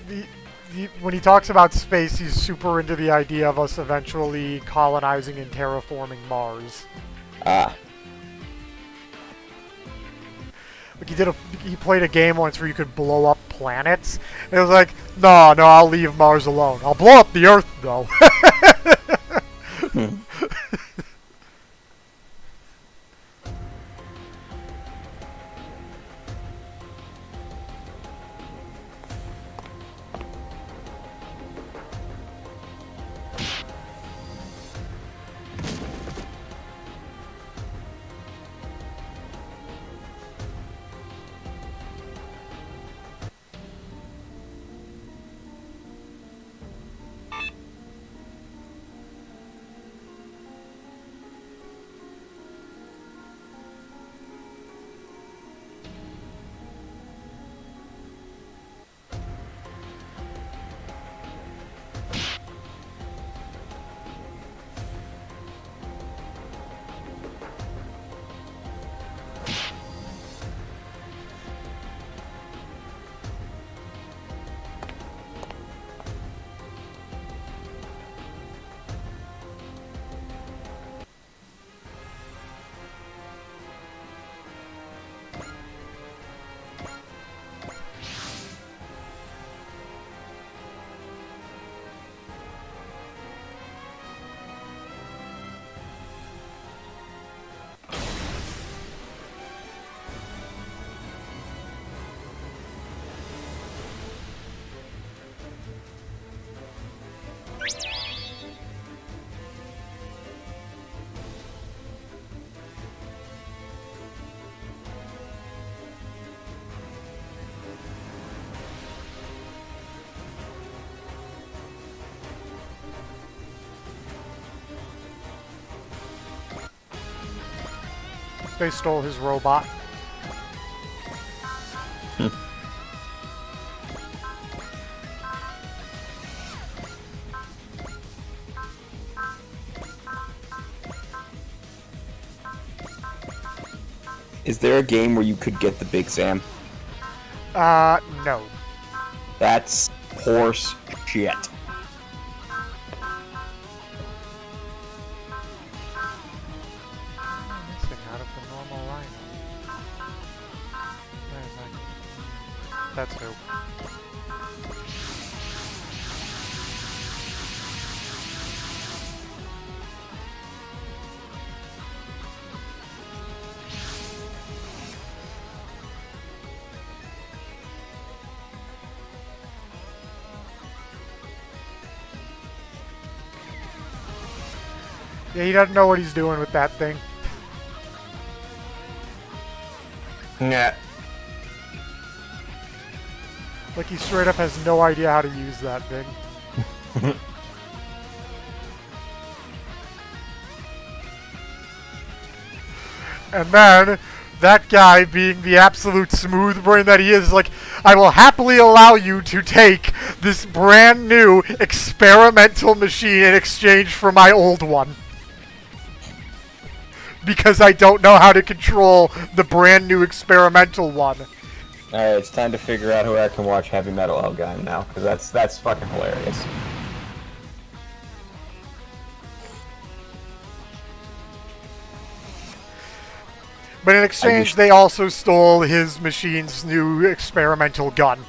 when he talks about space, he's super into the idea of us eventually colonizing and terraforming Mars. Ah. Like he played a game once where you could blow up planets. And it was like, no, I'll leave Mars alone. I'll blow up the Earth though. They stole his robot. Is there a game where you could get the Big Sam? No. That's horse shit. Missing out of the normal lineup. Where is that? That's who. Yeah, he doesn't know what he's doing with that thing. Yeah. Like, he straight up has no idea how to use that thing. And then, that guy, being the absolute smooth brain that he is, like, I will happily allow you to take this brand new experimental machine in exchange for my old one. Because I don't know how to control the brand new experimental one. Alright, it's time to figure out who I can watch Heavy Metal Hellguy now, because that's fucking hilarious. But in exchange, they also stole his machine's new experimental gun.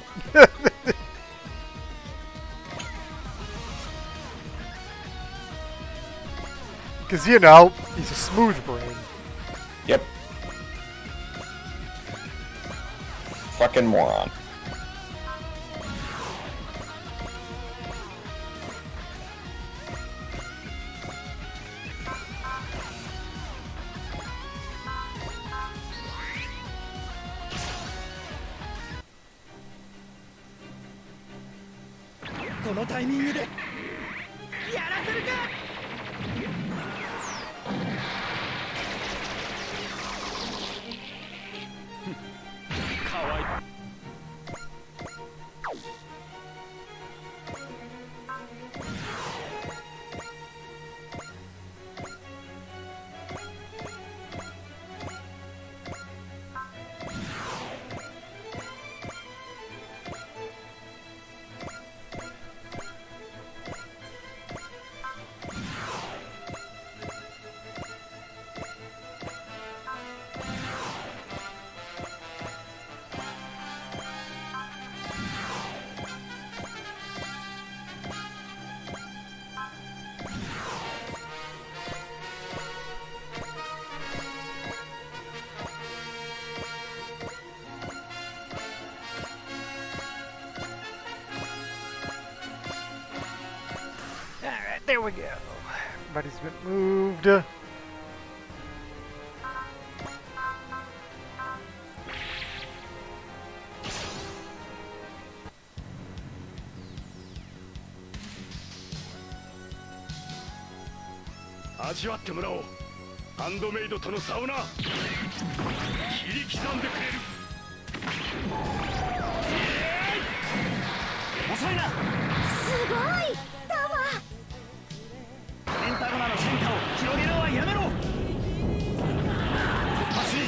Because, you know, he's a smooth brain. Yep. Fucking moron. Alright, there we go. Everybody's been moved.味わってもらおう。ハンドメイドとのサウナ切り刻んでくれる。遅いな。すごいだわ。ペンタゴナの戦果を広げるのはやめろ。走り。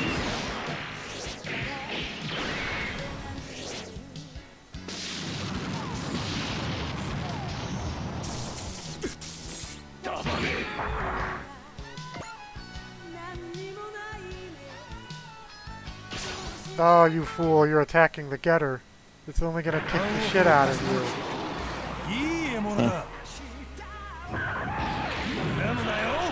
ダバメ。Oh, you fool, you're attacking the getter. It's only gonna kick the shit out of you. いい獲物だ。恨むなよ。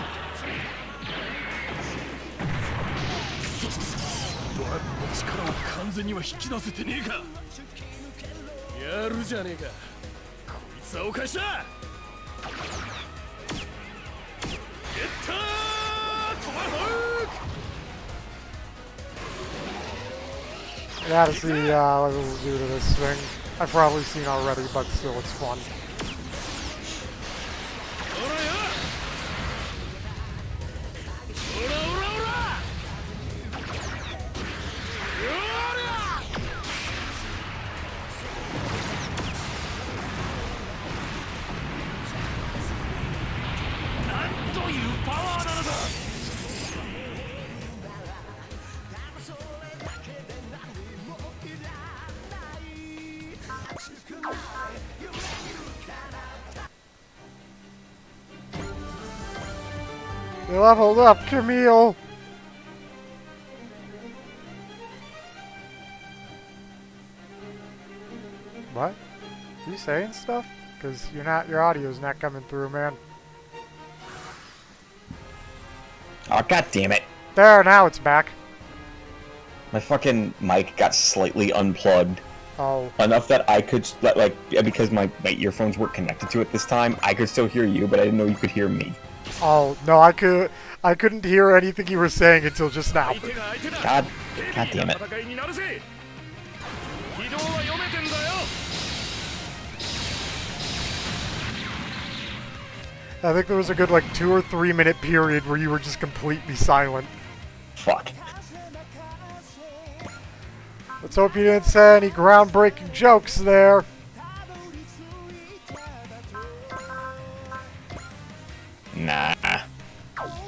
ドラゴンの力を完全には引き出せてねえか。やるじゃねえか。こいつはお返しだ。ゲッタートマホーク。I gotta see what it'll do to this thing. I've probably seen already, but still, it's fun. You leveled up, Camille! What? Are you saying stuff? Because your audio's not coming through, man. Oh, god damn it. There, now it's back. My fucking mic got slightly unplugged. Oh. Enough that I could, like, because my earphones weren't connected to it this time, I could still hear you, but I didn't know you could hear me. Oh, no, I couldn't hear anything you were saying until just now. God damn it. I think there was a good, like, 2 or 3 minute period where you were just completely silent. Fuck. Let's hope you didn't say any groundbreaking jokes there. Nah. Oh.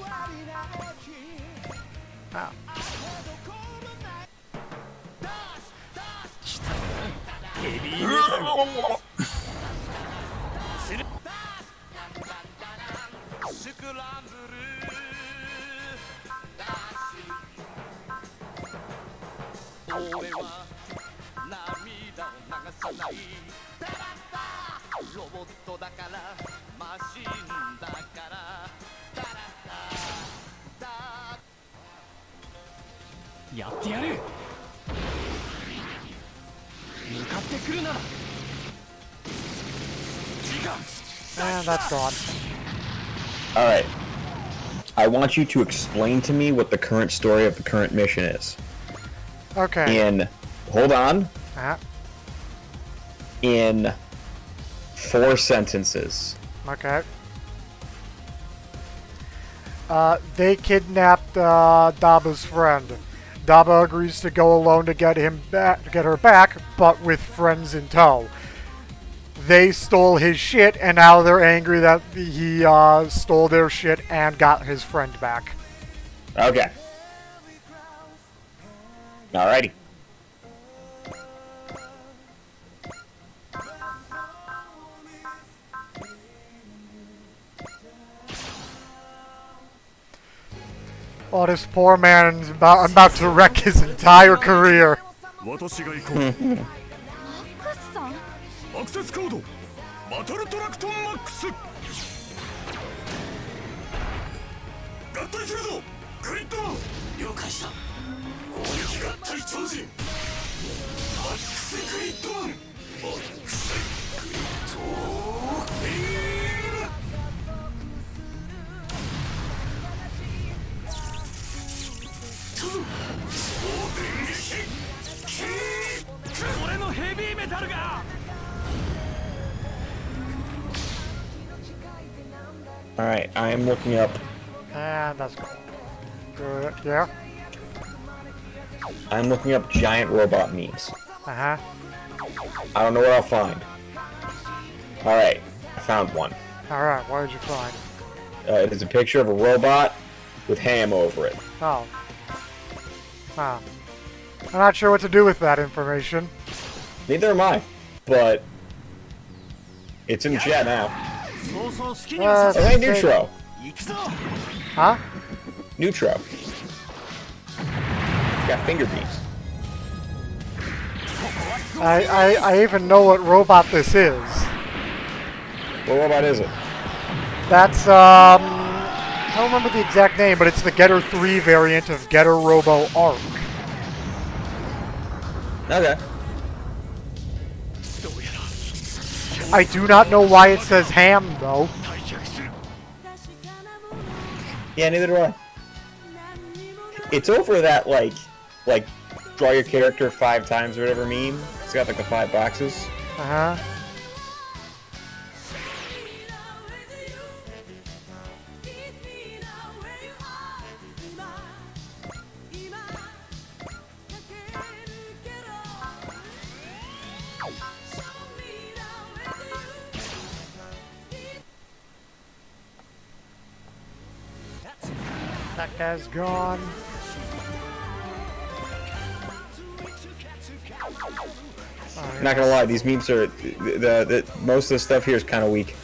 And that's gone. Alright. I want you to explain to me what the current story of the current mission is. Okay. Hold on. Uh-huh. In 4 sentences. Okay. They kidnapped Daba's friend. Daba agrees to go alone to get her back, but with friends in tow. They stole his shit, and now they're angry that he stole their shit and got his friend back. Okay. Alrighty. Oh, this poor man is about to wreck his entire career. 私が行こう。アクセスコードバトルトラクトンマックス。合体するぞ。グリッド。了解した。攻撃合体超人。マックスグリッドマン。マックスグリッドビーム。俺のヘビーメタルが。 Alright, I am looking up. And that's good. Yeah. I'm looking up giant robot memes. Uh-huh. I don't know what I'll find. Alright, I found one. Alright, what did you find? It is a picture of a robot with ham over it. Oh. Huh. I'm not sure what to do with that information. Neither am I, but it's in the chat now. Hey, Neutro. Huh? Neutro. Got finger beams. I even know what robot this is. What robot is it? That's, I don't remember the exact name, but it's the Getter 3 variant of Getter Robo Arc. Okay. I do not know why it says ham, though. Yeah, neither do I. It's over that, like, draw your character 5 times or whatever meme. It's got, like, the 5 boxes. Uh-huh. That guy's gone. Not gonna lie, these memes are the most of the stuff here is kind of weak.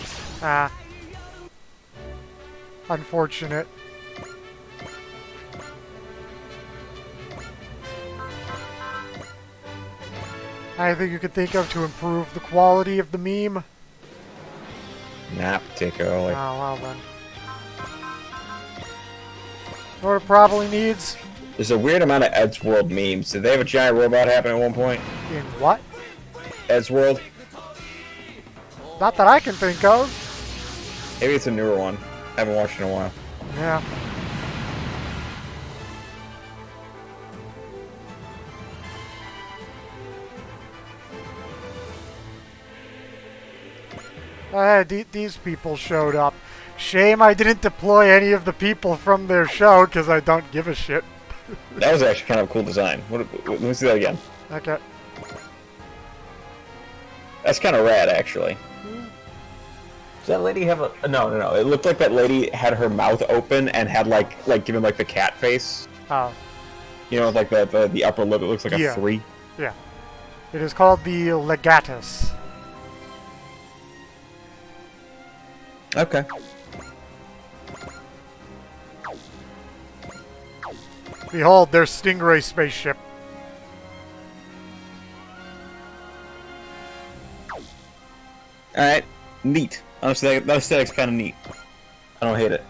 Ah. Unfortunate. Anything you could think of to improve the quality of the meme? Not particularly. Oh, well then. Know what it probably needs? There's a weird amount of Eddsworld memes. Did they have a giant robot happen at one point? In what? Eddsworld? Not that I can think of. Maybe it's a newer one. I haven't watched it in a while. Yeah. These people showed up. Shame I didn't deploy any of the people from their show, because I don't give a shit. That was actually kind of a cool design. Let me see that again. Okay. That's kind of rad, actually. Does that lady have a... No. It looked like that lady had her mouth open and had, like given, like, the cat face. Oh. You know, like the upper lip. It looks like a 3. Yeah. It is called the Legatus. Okay. Behold, their Stingray spaceship. Alright. Neat. Honestly, that aesthetic's kind of neat. I don't hate it.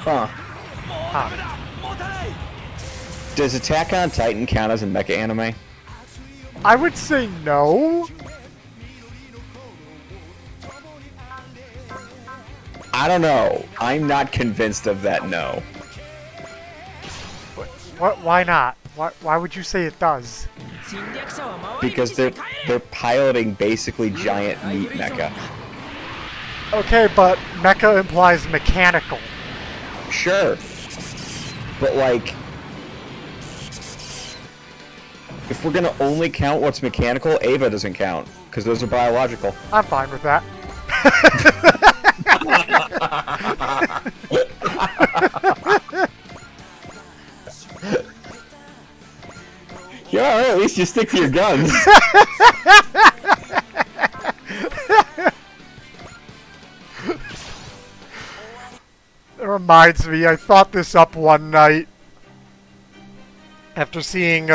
Huh. Does Attack on Titan count as a mecha anime? I would say no. I don't know. I'm not convinced of that no. What? Why not? Why would you say it does? Because they're piloting basically giant meat mecha. Okay, but mecha implies mechanical. Sure. But like, if we're gonna only count what's mechanical, Ava doesn't count, because those are biological. I'm fine with that. Yeah, alright, at least you stick to your guns. It reminds me, I thought this up one night after seeing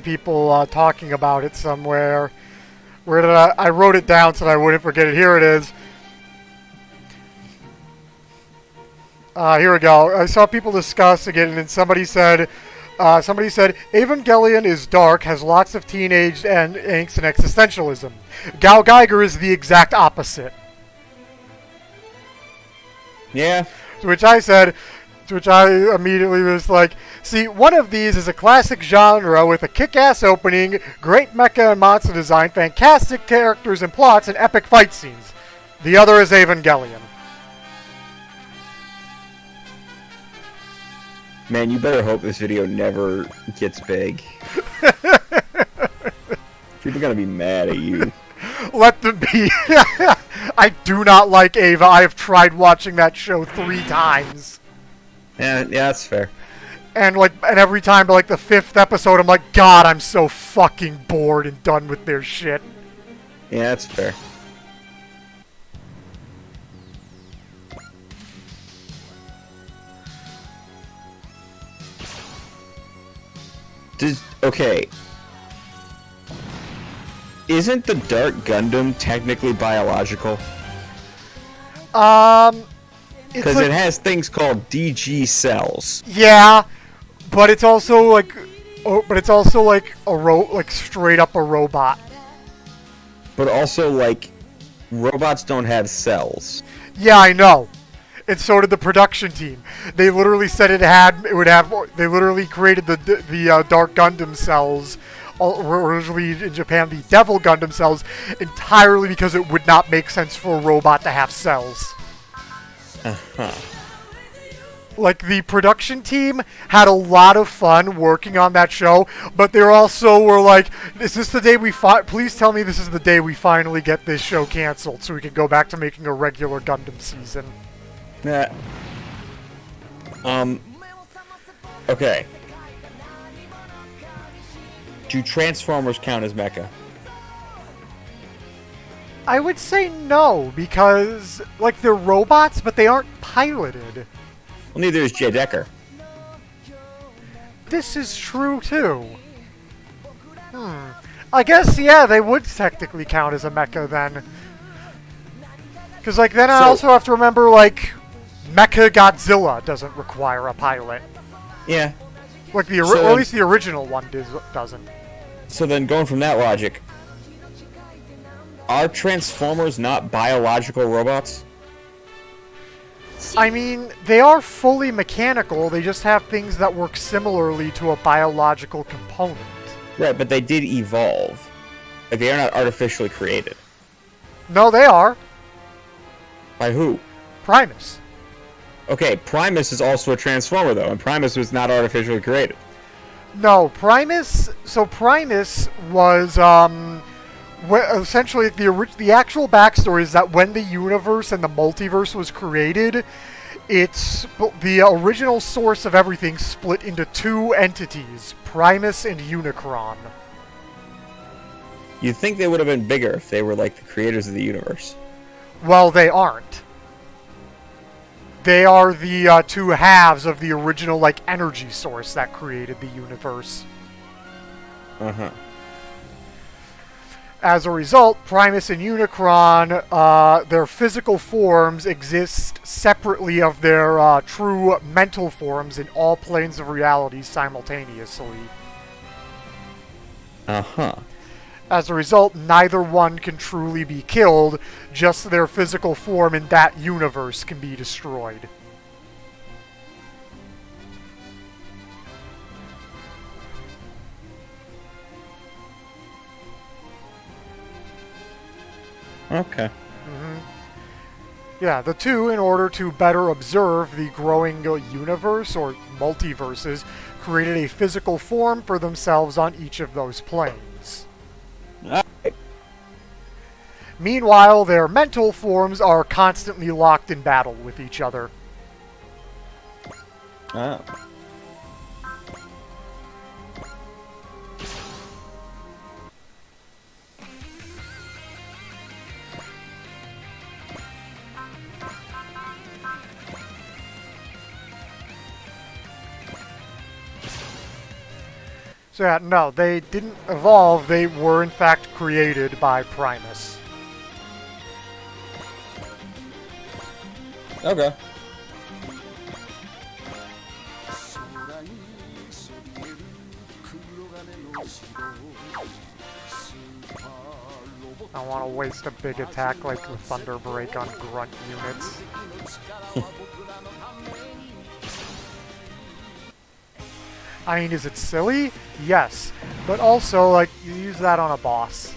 people talking about it somewhere. Where did I wrote it down so that I wouldn't forget it. Here it is. Here we go. I saw people discussing it, and then somebody said, Evangelion is dark, has lots of teenage and angst and existentialism. Gal Geiger is the exact opposite. Yeah. To which I immediately was like, see, one of these is a classic genre with a kick-ass opening, great mecha and monster design, fantastic characters and plots, and epic fight scenes. The other is Evangelion. Man, you better hope this video never gets big. People are gonna be mad at you. Let them be. I do not like Ava. I have tried watching that show 3 times. Yeah, that's fair. And every time, by the 5th episode, I'm like, God, I'm so fucking bored and done with their shit. Yeah, that's fair. Okay. Isn't the Dark Gundam technically biological? Because it has things called DG cells. Yeah, but it's also like straight up a robot. But also, like, robots don't have cells. Yeah, I know. And so did the production team. They literally said they literally created the Dark Gundam cells originally in Japan the Devil Gundam cells, entirely because it would not make sense for a robot to have cells. Like, the production team had a lot of fun working on that show, but they also were like, is this the day please tell me this is the day we finally get this show canceled so we can go back to making a regular Gundam season. Yeah. Okay. Do Transformers count as mecha? I would say no, because, like, they're robots, but they aren't piloted. Well, neither is Jay Decker. This is true, too. I guess, yeah, they would technically count as a mecha, then. Because, like, then I also have to remember, like, Mecha Godzilla doesn't require a pilot. Yeah. Like, or at least the original one doesn't. So then, going from that logic, are Transformers not biological robots? I mean, they are fully mechanical, they just have things that work similarly to a biological component. Right, but they did evolve. Like, they are not artificially created. No, they are. By who? Primus. Okay, Primus is also a Transformer, though, and Primus was not artificially created. No, Primus... So Primus was, essentially, the actual backstory is that when the universe and the multiverse was created, the original source of everything split into two entities, Primus and Unicron. You'd think they would have been bigger if they were, like, the creators of the universe. Well, they aren't. They are the two halves of the original, like, energy source that created the universe. Uh-huh. As a result, Primus and Unicron, their physical forms exist separately of their true mental forms in all planes of reality simultaneously. Uh-huh. As a result, neither one can truly be killed, just their physical form in that universe can be destroyed. Okay. Yeah, the two, in order to better observe the growing universe, or multiverses, created a physical form for themselves on each of those planes. Meanwhile, their mental forms are constantly locked in battle with each other. Oh. So yeah, no, they didn't evolve, they were in fact created by Primus. Okay. I don't want to waste a big attack like the Thunder Break on grunt units. I mean, is it silly? Yes. But also, like, you use that on a boss.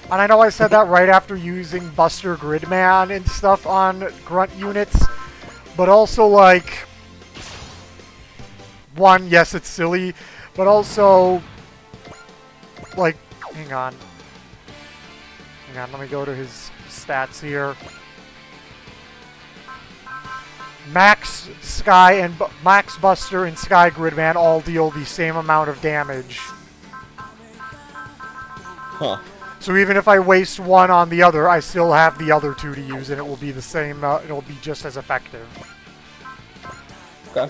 And I know I said that right after using Buster Gridman and stuff on grunt units. But also, like... One, yes, it's silly. But also... Like, hang on. Hang on, let me go to his stats here. Max Buster and Sky Gridman all deal the same amount of damage. Huh. So even if I waste one on the other, I still have the other two to use, and it will be the same. It'll be just as effective. Okay.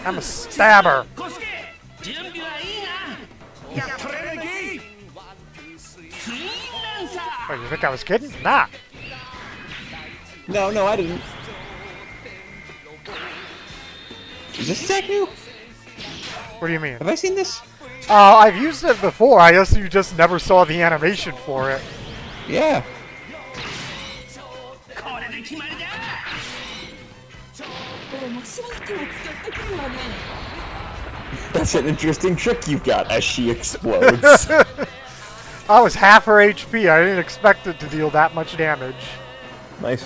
I'm a stabber. Oh, you think I was kidding? Nah. No, I didn't. Is this attack new? What do you mean? Have I seen this? I've used it before. I guess you just never saw the animation for it. Yeah. これで決まりだ。面白い手を使ってくるわね。 That's an interesting trick you've got as she explodes. I was half her HP. I didn't expect it to deal that much damage. Nice.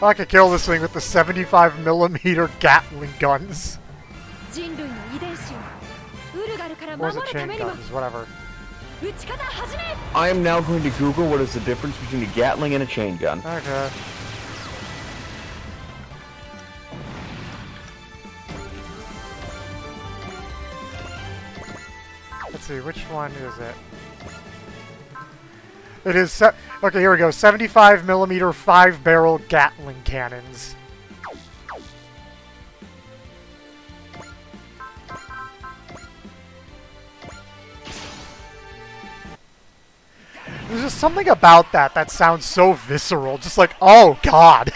I could kill this thing with the 75mm Gatling guns. 人類の遺伝子をウルガルから Or 守 was it るた chain めにも guns? Whatever. 撃ち方始め。 I am now going to Google what is the difference between a Gatling and a chain gun. Okay. Let's see, which one is it? It is okay, here we go. 75mm 5-barrel Gatling cannons. There's just something about that sounds so visceral. Just like, oh god.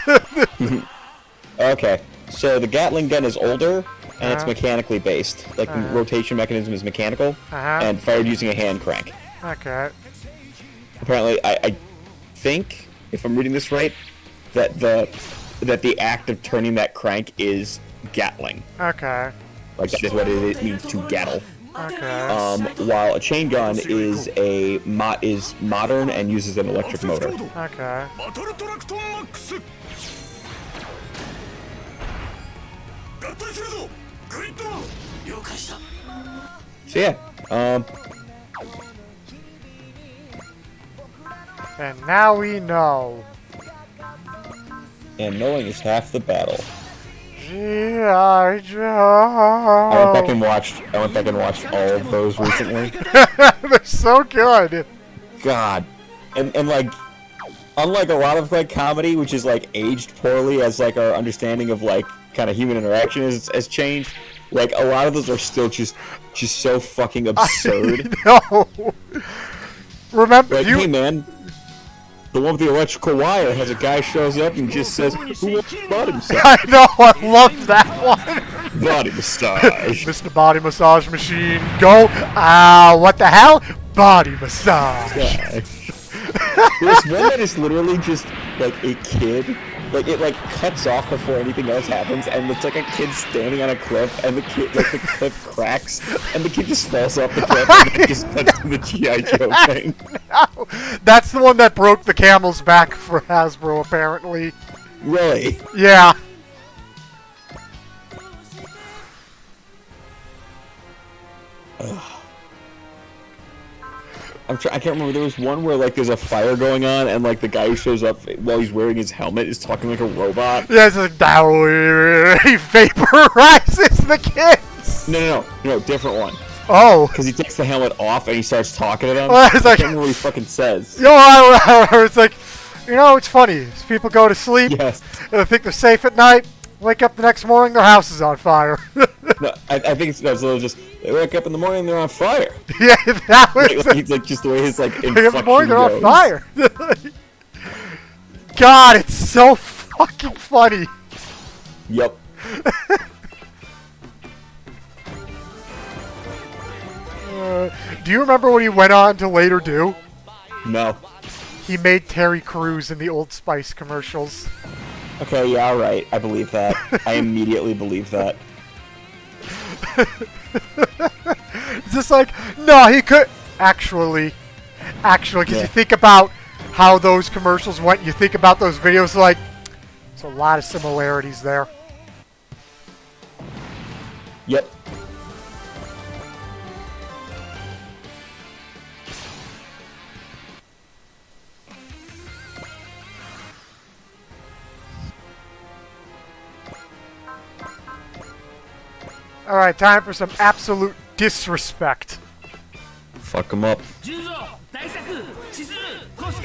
Okay, so the Gatling gun is older, and it's Uh-huh. mechanically based. Like, the rotation mechanism is mechanical, Uh-huh. and fired using a hand crank. Okay. Apparently, I think, if I'm reading this right, that the act of turning that crank is Gatling. Okay. Like, that is what it means to gattle. Okay. While a chain gun is modern and uses an electric motor. Okay. バトルトラクトンマックス合体するぞグリッド了解した So yeah, And now we know. and knowing is half the battle. G.I. Joe. I went back and watched all of those recently. They're so good. God, and like, unlike a lot of like comedy, which is like aged poorly as like our understanding of like kind of human interaction has changed. Like a lot of those are still just so fucking absurd. No. Remember, Like, you. hey man, the one with the electrical wire has a guy shows up and just says, "Who wants body massage?" I know. I love that one. Body massage. Mr. Body Massage Machine, go. What the hell? Body massage. Yeah. There's one that is literally just like a kid. Like it like cuts off before anything else happens, and it's like a kid standing on a cliff, and the cliff cracks, and the kid just falls off the cliff, and it just cuts to the G.I. Joe thing. No. That's the one that broke the camel's back for Hasbro, apparently. Really? Yeah. I can't remember. There was one where like there's a fire going on, and like the guy who shows up while he's wearing his helmet is talking like a robot. Yeah, it's like, he vaporizes the kids. No, different one. Oh. Because he takes the helmet off and he starts talking to them. Well, it's I like- can't remember what he fucking says. You know, it's like, it's funny. As people go to sleep, Yes. and they think they're safe at night, wake up the next morning, their house is on fire. No, I think it's literally just they wake up in the morning and they're on fire. Yeah, that was Like just the way his like wake up in the inflection morning, they're on goes. fire. God, it's so fucking funny. Yep. Do you remember what he went on to later do? No. He made Terry Crews in the Old Spice commercials. Okay, yeah, alright. I believe that. I immediately believe that. It's just like, no, he could... Actually, because Yeah. you think about how those commercials went, you think about those videos, like, there's a lot of similarities there. Yep. Alright, time for some absolute disrespect. Fuck him up. 十蔵大作千鶴小助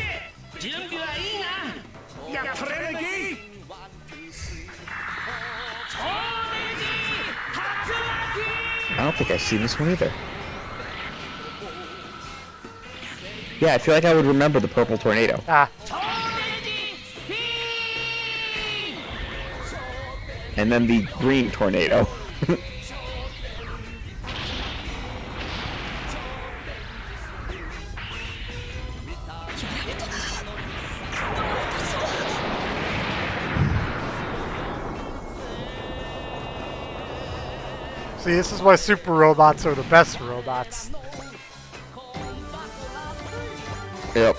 準備はいいなやっとれる I don't think I've seen this one either. Yeah, I feel like I would remember the purple tornado. Ah. And then the green tornado. See, this is why super robots are the best robots. Yep.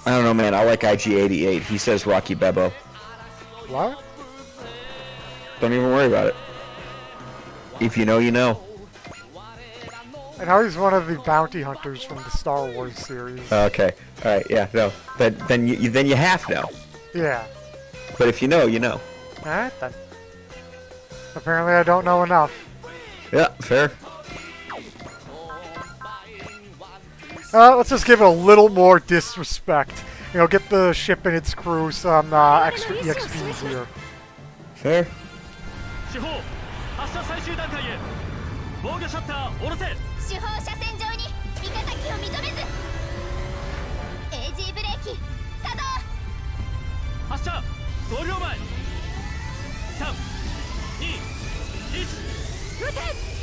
I don't know, man. I like IG-88. He says Rocky Bebo. What? Don't even worry about it. If you know, you know. I know he's one of the bounty hunters from the Star Wars series. Okay. All right. Yeah. No. Then you have to know. Yeah. But if you know, you know. Alright then. Apparently I don't know enough. Yeah. Fair. Let's just give it a little more disrespect. You know, get the ship and its crew some extra EXPs here. Fair. 四方発射最終段階へ防御シャッター下ろせ主砲車線上に味方機を認めず AG ブレーキ作動発射5秒前321撃て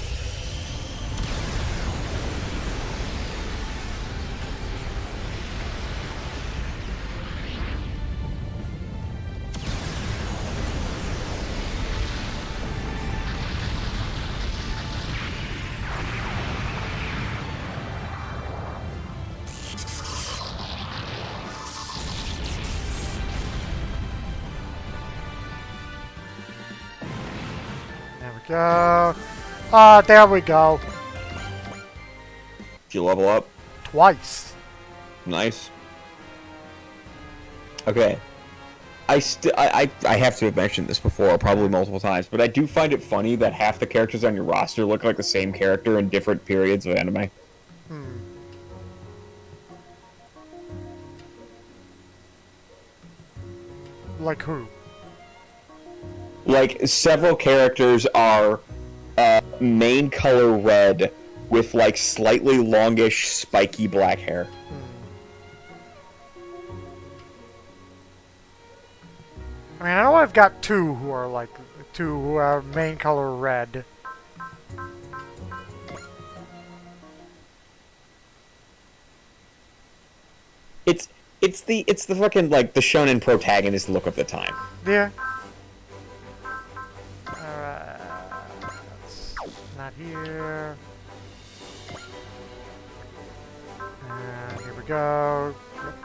There we go. There we go. Did you level up? Twice. Nice. Okay. I have to have mentioned this before, probably multiple times, but I do find it funny that half the characters on your roster look like the same character in different periods of anime. Like who? Like, several characters are main color red with, like, slightly longish, spiky black hair. I mean, I know I've got two who are main color red. It's the fucking, like, the shonen protagonist look of the time. Yeah. Not here. And here we go.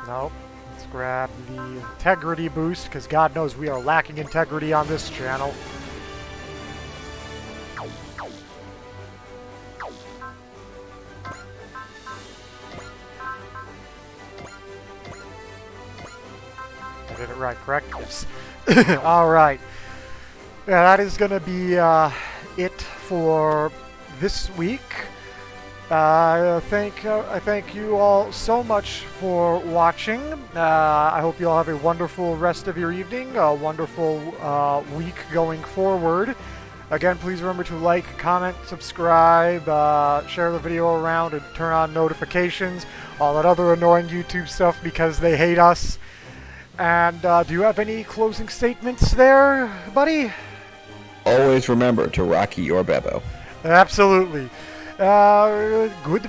Nope. Let's grab the integrity boost, because God knows we are lacking integrity on this channel. I did it right, correct? Yes. Alright. Yeah, that is going to be it for this week. I thank you all so much for watching. I hope you all have a wonderful rest of your evening, a wonderful week going forward. Again, please remember to like, comment, subscribe, share the video around, and turn on notifications, all that other annoying YouTube stuff because they hate us. And do you have any closing statements there, buddy? Always remember to Rocky your Bebo. Absolutely. Good.